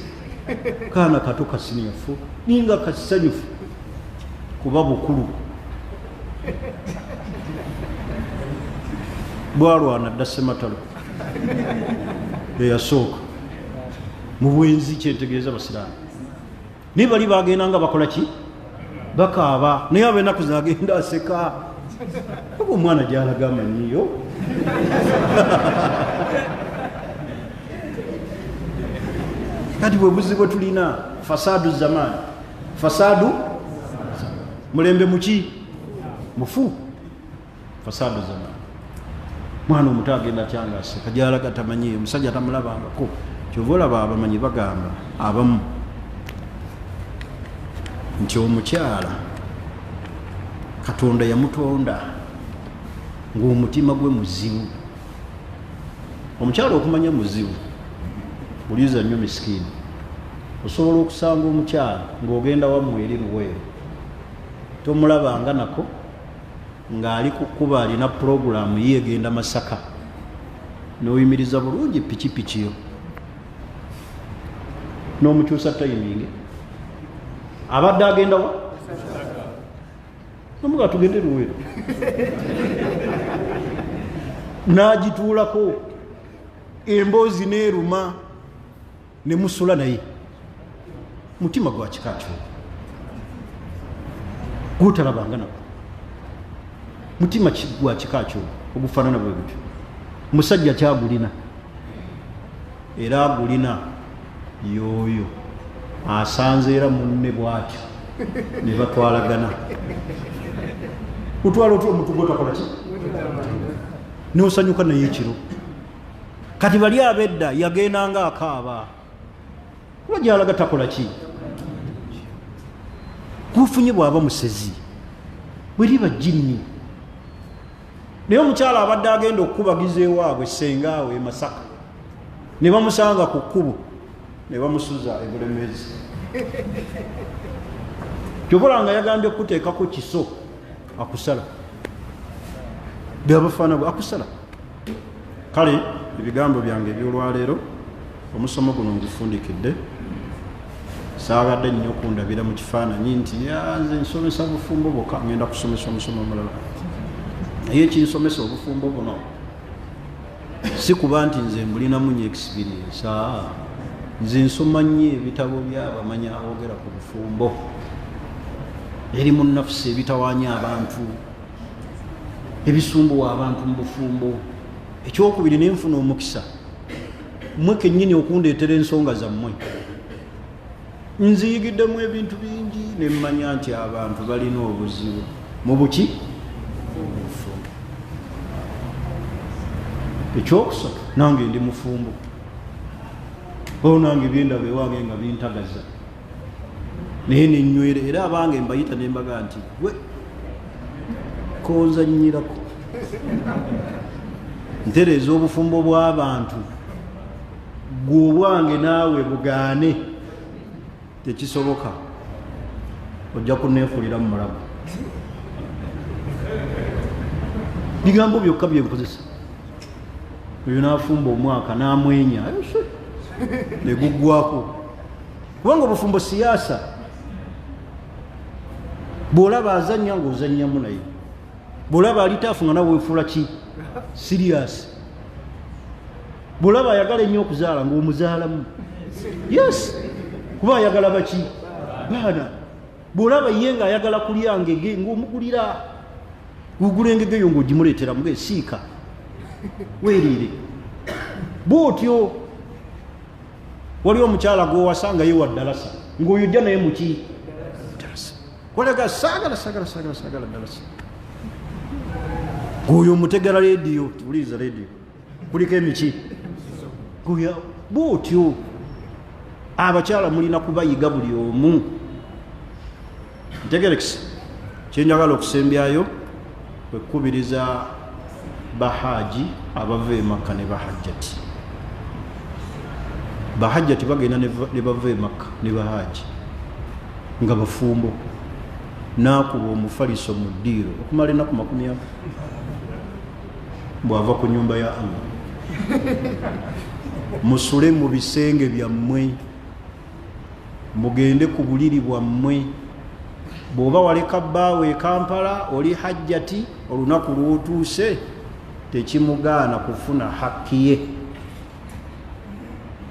kaana kato kasinyafu ninga kasanyufu kuba bukulu bwalwana dda sematalo eyasooka mu bwenzi kyentegeeza basiraamu naye bali bagenda nga bakola ki bakaaba naye ab'ennaku zino agenda aseka oba omwana gyalaga amanyiyo kati bwe buzibu tulina fasadu zamani fasadu mulembe muki mufu fasadu zamani mwana omuto agenda kyanga aseka gyalaga tamanyiyo omusajja tamulabangako kyova olaba abamanyi bagamba abamu nti omukyala Katonda yamutonda ng'omutima gwe muzibu omukyala okumanya muzibu uliza nnyo misikini osobola okusanga omukyala ng'ogenda wammwe eri luweero tomulabanga nako ng'ali ku kkuba alina puroguramu ye egenda Masaka n'oyimiriza bulungi pikipiki yo n'omukyusa tayimingi abadde agenda wa nomuga tugende luweero n'agituulako emboozi n'eruma ne musula naye mutima gwa kika kyo gutalabanga nako mutima gwa kika kyo ogufaanana bwe gutyo musajja kyagulina era agulina yooyo asanze era munne bwatyo ne batwalagana utwala otwo omuntu gwotakola ki n'osanyuka naye ekiro kati bali abedda yagendanga akaaba kuba gyalaga takola ki gufunye bw'aba musezi bwe liba jjinni naye omukyala abadde agenda okukubagiza ewaabwe sengaawe Masaka ne bamusanga ku kkubo ne bamusuza ebulemezi kyobola nga yagambye okuteekako kiso akusala byabafaana bwe akusala kale ebigambo byange ebyolwaleero omusomo guno ngufundikidde saabadde nnyo okundabira mu kifaananyi nti nze nsomesa bufumbo bwokka ngenda kusomesa omusomo omulala naye ekinsomesa obufumbo buno si kuba nti nze mbulinamunye experience nze nsoma nnyo ebitabo by'abamanyi aboogera ku bufumbo eri mu nnafusi ebitawaanya abantu ebisumbuwa abantu mu bufumbo ekyokubiri nenfuna omukisa mmwe kennyini okundeetera ensonga zammwe nziyigiddemu ebintu bingi nemmanya nti abantu balina obuzibu mu buki obufumbo ekyokusatu nange ndi mufumbo nange byendaba ewange nga bintagaza naye nenywera era abange mbayita nembaga nti we konzanyirako ntereeza obufumbo bw'abantu gwe obwange naawe bugaane tekisoboka ojja kuneefulira mu mulago bigambo byokka byenkozesa oyo naafumba omwaka namwenya neguggwako kubanga obufumbo siyaasa bwolaba azanya ngaozanyamu naye bwolaba alitaafu nga nawe wefuula ki sirias bwolaba ayagala ennyo okuzaala ngaomuzaalamu yes kuba ayagala baki baana bwolaba ye nga ayagala kulya ngege ngaomugulira gugula engege eyo ngaogimuleetera muge siika weeriire bwotyo waliwo omukyala gwowasanga ye wa ddalasa ng'oyo jja naye muki ddalasa kolega saagala ddalasa ng'oyo omutegera rediyo tuwuliriza rediyo kuliko emiki goya bwotyo abakyala mulina kubayiga buli omu ntegerekisa kyenjagala okusembyayo kwekubiriza bahaji abava e Maka ne bahajjati bahajjati bagenda ne bava e Maka ne bahaji nga bafumbo nakuba omufaliso mu ddiiro okumala ennaku 40 bw'ava ku nyumba ya Allah musule mu bisenge byammwe mugende ku buliri bwammwe bw'oba waleka bbaawe e Kampala oli hajjati olunaku lw'otuuse tekimugaana kufuna hakki ye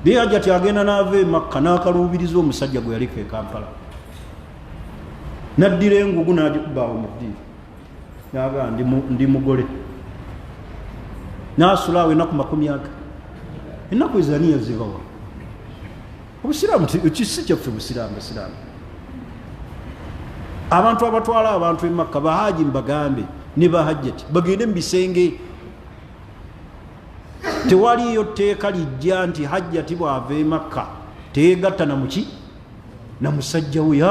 naye hajjati agenda n'ava e Makka n'akaluubiriza omusajja gwe yaleka e Kampala naddira engugu n'agikubbaawo mu ddiiro naga ndi mugole n'asulaawo ennaku 40 ennaku ezaniya zibawa obusiraamu kisi kyaffe busiraamu abantu abatwala abantu e Makka bahaji mbagambe ne bahajjati bagende mu bisenge tewaliyo tteeka lijja nti hajjati bw'ava e Makka teyegatta na muki na musajja we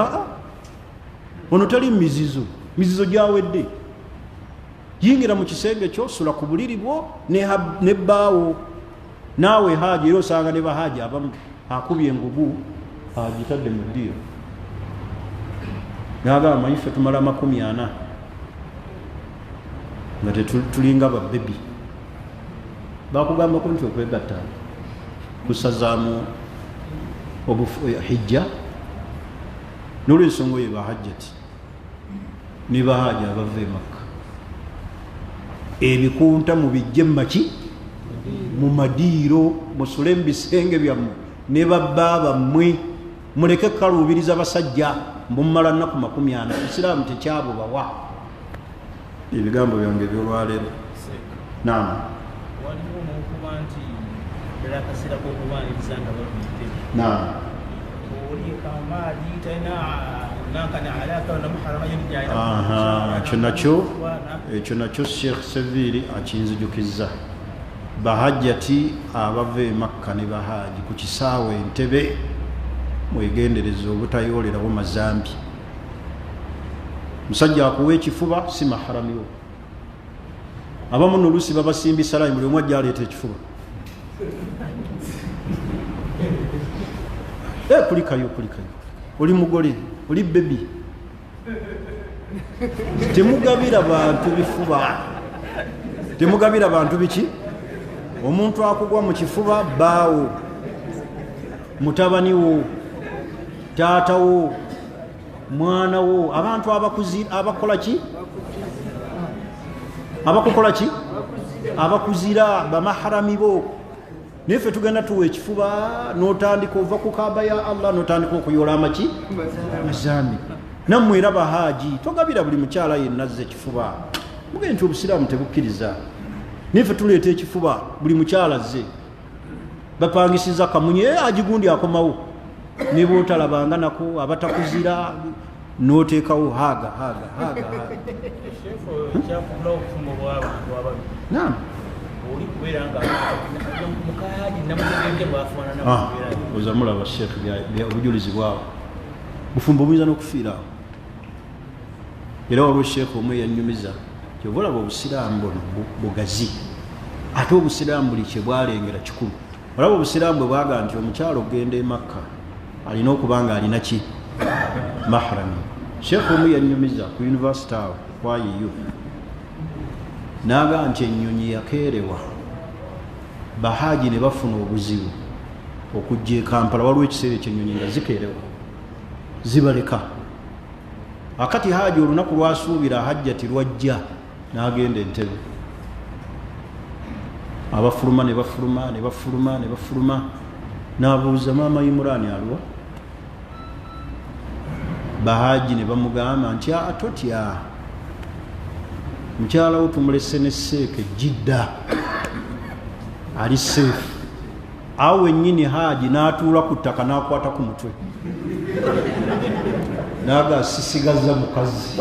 ono tali mizizo gyawedde yingira mu kisenge kyo sula ku buliri bwo ne bbaawo naawe haji era osanga ne bahaji abamu akubye engugu agitadde mu ddiiro nagamba manyi ffe tumala 40 nga tetulinga babebi bakugambako nti okwegatta kusazaamu hijja n'olwensonga oyo bahajjati ne bahaji abava e Makka ebikunta mubijje maki mu madiiro musule mu bisenge byammwe ne babba bammwe muleke kaluubiriza basajja mbumala nnaku 40 isiraamu tekyabo bawa ebigambo byange ebyolwaleero naam naam ekyo nakyo Sheikh Seviri akinzijukizza bahajjati abava e Makka ne bahaji ku kisaawe Entebbe mwegendereza obutayoolerawo mazambi musajja akuwa ekifuba si maharamiwo abamu noluusi babasimbisa layi buli omu ajja aleeta ekifuba kulikayo oli mugole oli bebi temugabira bantu bifuba temugabira bantu biki omuntu akugwa mu kifuba bbaawo, mutabani wo, taata wo, mwana wo, abantu abakola ki, abakukola ki, abakuzira bamaharami bo. Naye ffe tugenda tuwa ekifuba n'otandika ova ku kaaba ya Allah n'otandika okuyoola amaki mazambi. Nammwe era bahaaji togabira buli mukyala yenna azze ekifuba. Mugende nti obusiraamu tebukkiriza. Naye ffe tuleeta ekifuba buli mukyala azze. Bapangisiza kamunye agigundi akomawo. Ne bw'otalabanga nako abatakuzira n'oteekawo haaga. Naam. Ozamulaba Sheikh obujulizi bwabo bufumbo buyinza n'okufiiraawo. Era waliwo Sheikh omwe yannyumiza kyova olaba obusiraamu buno bugazi, ate obusiraamu buli kye bwalengera kikulu. Olaba obusiraamu bwe bwaga nti omukyala okugenda e Maka alina okuba nga alina ki, mahrami. Sheikh omwe yannyumiza ku yunivasite awo kwayiyo n'aga nti ennyonyi yakeerewa, bahaaji ne bafuna obuzibu okujja e Kampala. Waliwo ekiseera ekyennyonyi nga zikeerewa zibaleka. Akati haaji olunaku lwasuubira hajjati lwajja n'agenda Entebbe. Abafuluma ne bafuluma n'abuuza maama Imurani aliwa? Bahaaji ne bamugamba nti atotya, mukyala wo tumulese ne Seeke Jidda ali seefu. Awo wennyini haaji n'atuula ku ttaka n'akwata ku mutwe n'aga sisigaza mukazi.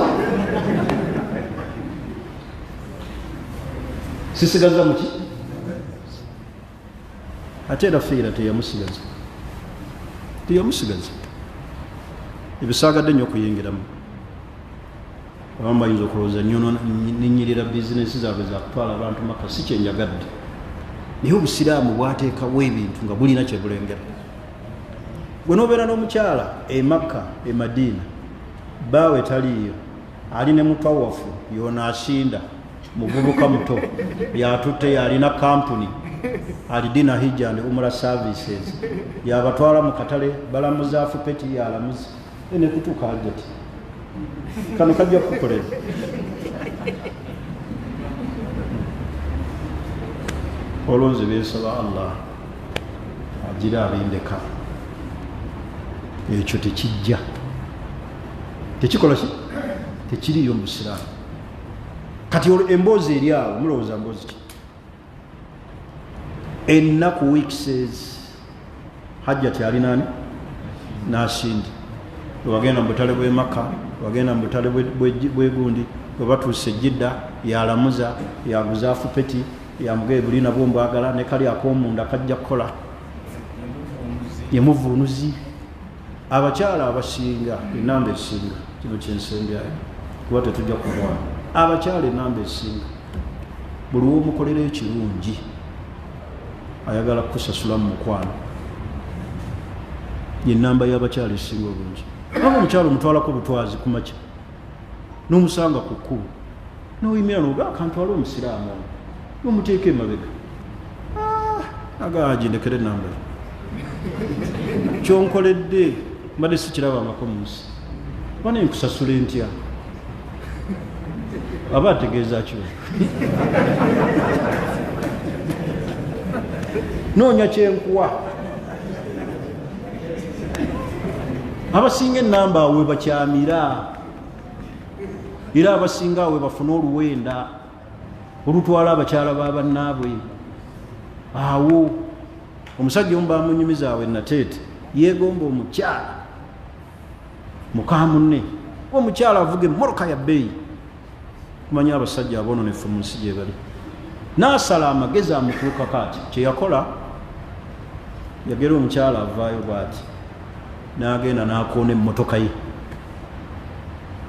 Sisigaza muki? Ate era feera teyamusigaza. Ebisaagadde nnyo okuyingiramu. Abamu bayinza okulowooza nnyo ninnyirira bizinesi zaabwe za kutwala abantu Maka. Si kyenjagadde, naye obusiraamu bwateekawo ebintu nga bulina kye bulengera. Bwe n'obeera n'omukyala e Maka e Madiina, bbaawe taliiyo, ali ne mutwawafu y'onaasinda, muvubuka muto yatutte, yalina kampuni alidina hijja and umra services, yabatwala mu katale balamuza afupeti yalamuza ene kutuka hajjati kano kajja kukolera. Olonze besaba Allah agira abindeka ekyo tekijja, tekikola ki, tekiriyo mu Busiraamu. Kati emboozi eri awo mulowooza mboozi ki? Ennaku weeks hajjati ali nani nasindi, wagenda mu butale bw'e Maka, wagenda mu butale bwe gundi, bwe batuuse Jidda yalamuza, yaguza afupeti, yamugaye bulina bwombwagala ne kali ak'omunda kajja kukola ye muvuunuzi. Abakyala abasinga enamba esinga, kino kyensembyayo kuba tetujja kuvaamu, abakyala enamba esinga buli w'omukolera ekirungi ayagala kusasula mu mukwano. Ye namba y'abakyala esinga obungi. Aba omukyala omutwalako butwazi ku makya n'omusanga ku kkubo n'oyimira n'oga akantwala omusiraamu ono n'omuteeka emabega, agaaji ndekere namba kyonkoledde mbadde sikirabangako mu nsi, bane nkusasula entya, aba ategeeza kyo noonya kyenkuwa. Abasinga enamba awe bakyamira, era abasinga awe bafuna oluwenda olutwala abakyala b'abannaabwe. Awo omusajja omu bamunyumiza awe nateete yeegomba omukyala muka munne, omukyala avuga emmoroka ya bbeeyi. Kumanya abasajja aboononefu mu nsi gye bali. N'asala amagezi amutuukako ati kyeyakola yagera omukyala avaayo bw'ati n'agenda n'akoona emmotoka ye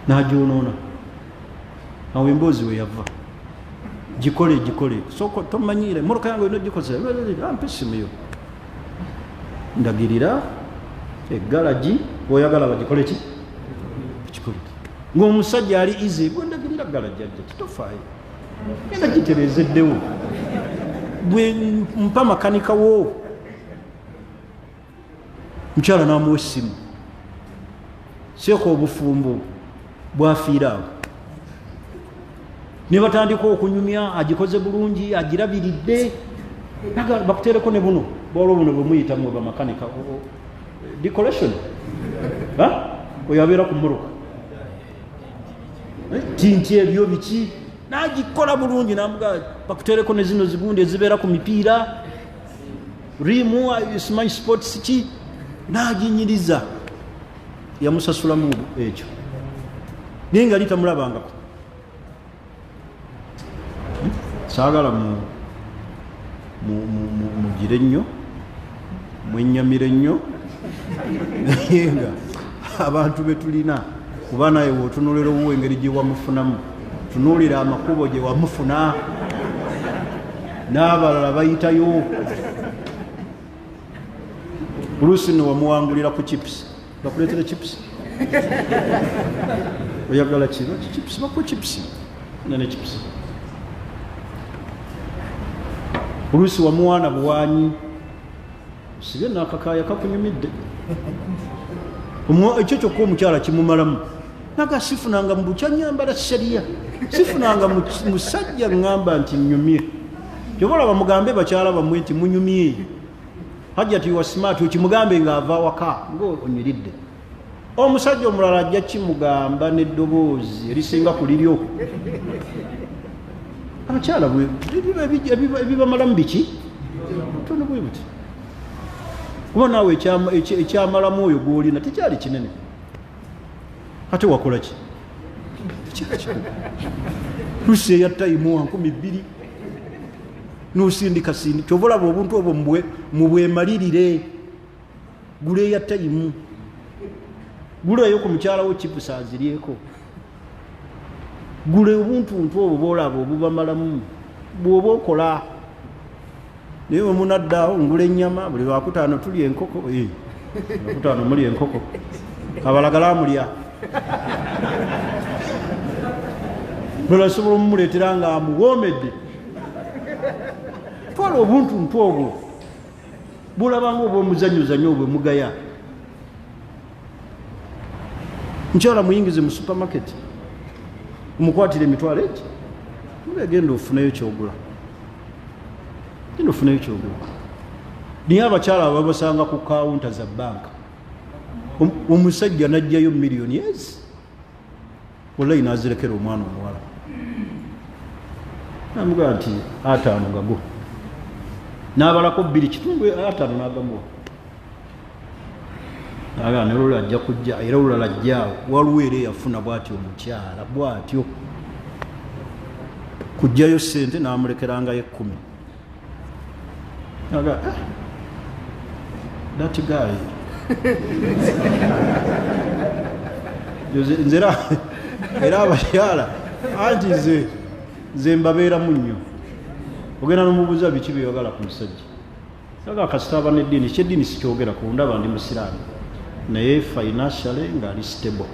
n'agyonoona. Awo emboozi we yava, gikole soko tomanyiire emmotoka yange olina ogikozesa, ampa essimu yo, ndagirira eggalagi bw'oyagala bagikole ki, kikole. Ng'omusajja ali izi bwe ndagirira galagi ajja kitofaayo, genda gitereezeddewo bwe mpa makanika wo mukyala namuwa essimu seeko obufumbo bwafiira awo ne batandika okunyumya agikoze bulungi agirabiridde bakuteereko ne buno bwolwo buno bwemuyitamu bamakanika decoration oyo abeera ku muruka tinti ebyo biki nagikola bulungi namuga bakuteereko ne zino zigundi ezibeera ku mipiira rimu simanyi sports ki naginyiriza yamusasulamu ekyo naye nga litamulabangako saagala mugire nnyo mwenyamire nnyo naye nga abantu betulina kuba naye wotunulira obuwa engeri gye wamufunamu tunuulira amakubo gye wamufuna n'abalala bayitayo oluusi ne wamuwangulira ku chips bakuleetera chips oyagala kino chips bakuwa chips nene chips oluusi wamuwaana buwaanyi sibye nakakaaya kakunyumidde ekyo kyokka omukyala kimumalamu naga sifunanga mu bukya nyambala shariya sifunanga musajja ngamba nti nyumye kyobola bamugambe bakyala bamwe nti munyumye hajjati wa smart ukimugambe nga ava waka ngo onyiridde omusajja omulala ajja kimugamba n'eddoboozi erisinga ku liryo abakyala ebibamalamu biki tono bwe buti kuba naawe ekyamalamu oyo gwolina tekyali kinene ate wakola ki lusi eya tayimu wa 2,000 nosindika sindi kyovolaba obuntu obwo mubwemalirire gula eya tayimu gulayo ku mukyalawo chipusa azirieko gula obuntuntu obwo boolaba obubamalamu bwoba okola naye wemunaddawo ngula ennyama buli lwakutaano tulya enkoko lwakutaano muli enkoko abalagala amulya bwelasobola omumuleetera nga amuwoomedde twala obuntuntu obwo bulabanga obwo omuzanyuzanyo obwe mugaya mukyala muyingize mu supermarket omukwatire emitwalo egi genda ofunayo kyogula niye abakyala ababasanga ku kawunta za banka omusajja najjayo miliyoni ezi wallahi nazirekera omwana omuwala namugaa nti 5 gago nabalako 2 kitundu 5 nagamuwa aga nerolo ajja kujja era olulala ajjaawo waliwo era yafuna bwatyo omukyala bwatyo kujjayo sente namulekerangayo 10 aga that guy nzera era abakyala anti nze mbabeeramu nnyo ogenda nomubuuza biki byeyagala ku musajja aga kasitaba n'eddiini ekyeddiini sikyogera ku ndaba ndi musiraamu naye financially ngaali stable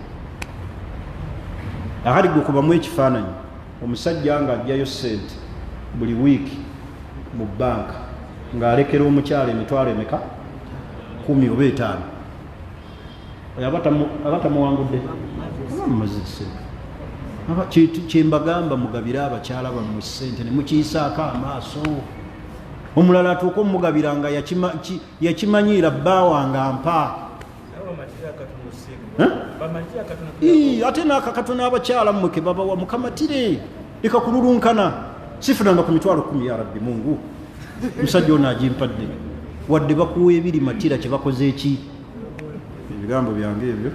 akati gwe kubamu ekifaananyi omusajja nga ajjayo sente buli wiiki mu banka ng'alekera omukyala emitwalo emeka 10 oba 5 abatamuwangudde amazise kyembagamba mugabire abakyala bammwe sente ne mukiyisaako amaaso omulala atuuka omugabira nga yakimanyiira bbaawange ampa ate n'akakatono abakyala mmwe ke babawa mukamatire leka kululunkana sifunanga ku mitwalo 10 ya rabbi mungu musajja ono agimpadde wadde bakuwa ebiri matira kye bakoze eki ebigambo byange ebyo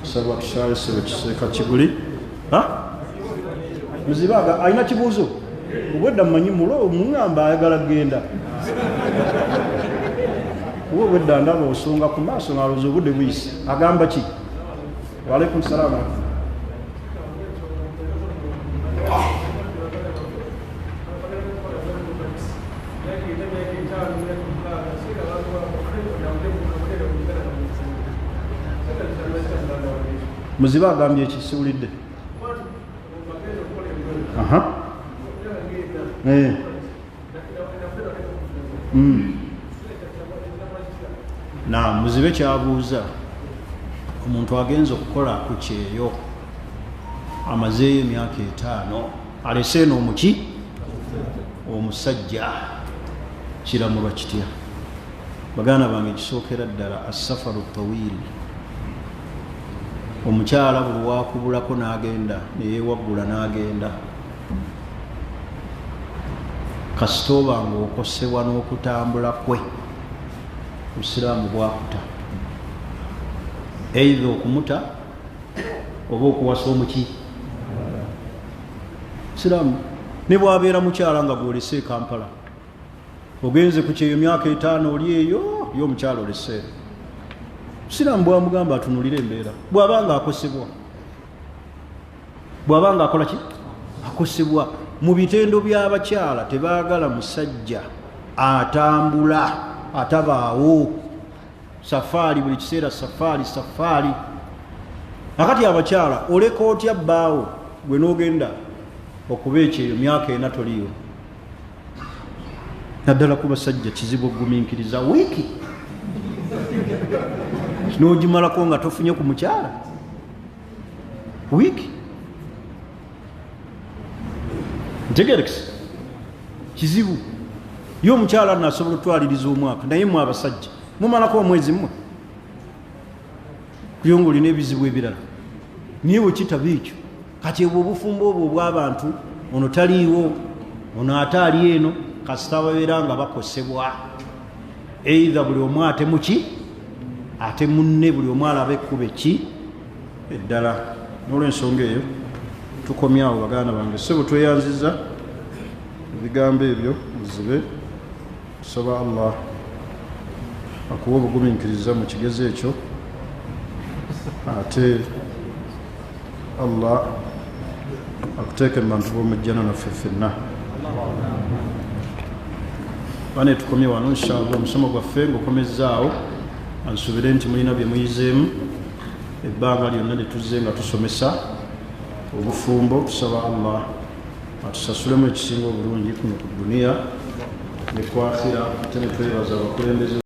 kusaba tukyalesebe kiseeka kiguli muzibaga alina kibuuzo obwedda mmanyi muŋŋamba ayagala genda oba obwedda ndaba osonga ku maaso ng'alowooza obudde buyise agamba ki waalaikum salaama muziba agambye eki siwulidde na muzibe kyabuuza omuntu agenza okukola ku kyeyo amazeeyo emyaka 5 alese eno omuki omusajja kiramulwa kitya baganda bange kisookera ddala asafaru tawiri omukyala buli wakubulako n'agenda neyewaggula n'agenda kasitooba ng'okosebwa n'okutambula kwe obusiraamu bwakuta eitha okumuta oba okuwasa omuki siraamu ne bwabeera mukyala nga gwolese Kampala ogenze ku kyeyo myaka 5 oli eyo y'omukyala olese siraamu bwamugamba atunulire embeera bw'abanga akosebwa bw'abanga akola ki akosebwa mu bitendo by'abakyala tebaagala musajja atambula atabaawo safaari buli kiseera safaari akati abakyala oleka otya bbaawo gwe n'ogenda okuba ekyeyo myaka 4 toliyo naddala ku basajja kizibu okugumiikiriza wiiki n'ogimalako nga tofunye ku mukyala wiiki ntegerekisa kizibu yo omukyala nasobola otwaliriza omwaka naye mwe abasajja mumalako omwezi mmwe kuyo olina ebizibu ebirala niye bwekitaba ekyo kati ebwo obufumbo obwo obw'abantu ono taliiwo ono ate ali eno kasita babeera nga bakosebwa eitha buli omu ate muki ate munne buli omu alaba ekkuba eki eddala n'olwensonga eyo tukomyawo baganda bange sebo tweyanziza ebigambo ebyo muzibe tusaba Allah akuwa obugumiikiriza mu kigezo ekyo ate Allah akuteeke mu bantu b'omujjana naffe ffenna bane tukomye wano inshallah omusomo gwaffe ng'okomezzaawo ansuubire nti mulina bye muyizeemu ebbanga lyonna ne tuzze nga tusomesa obufumbo tusaba Allah atusasulemu ekisinga obulungi kuno ku duniya ne ku akhira ate ne twebaza abakulembeze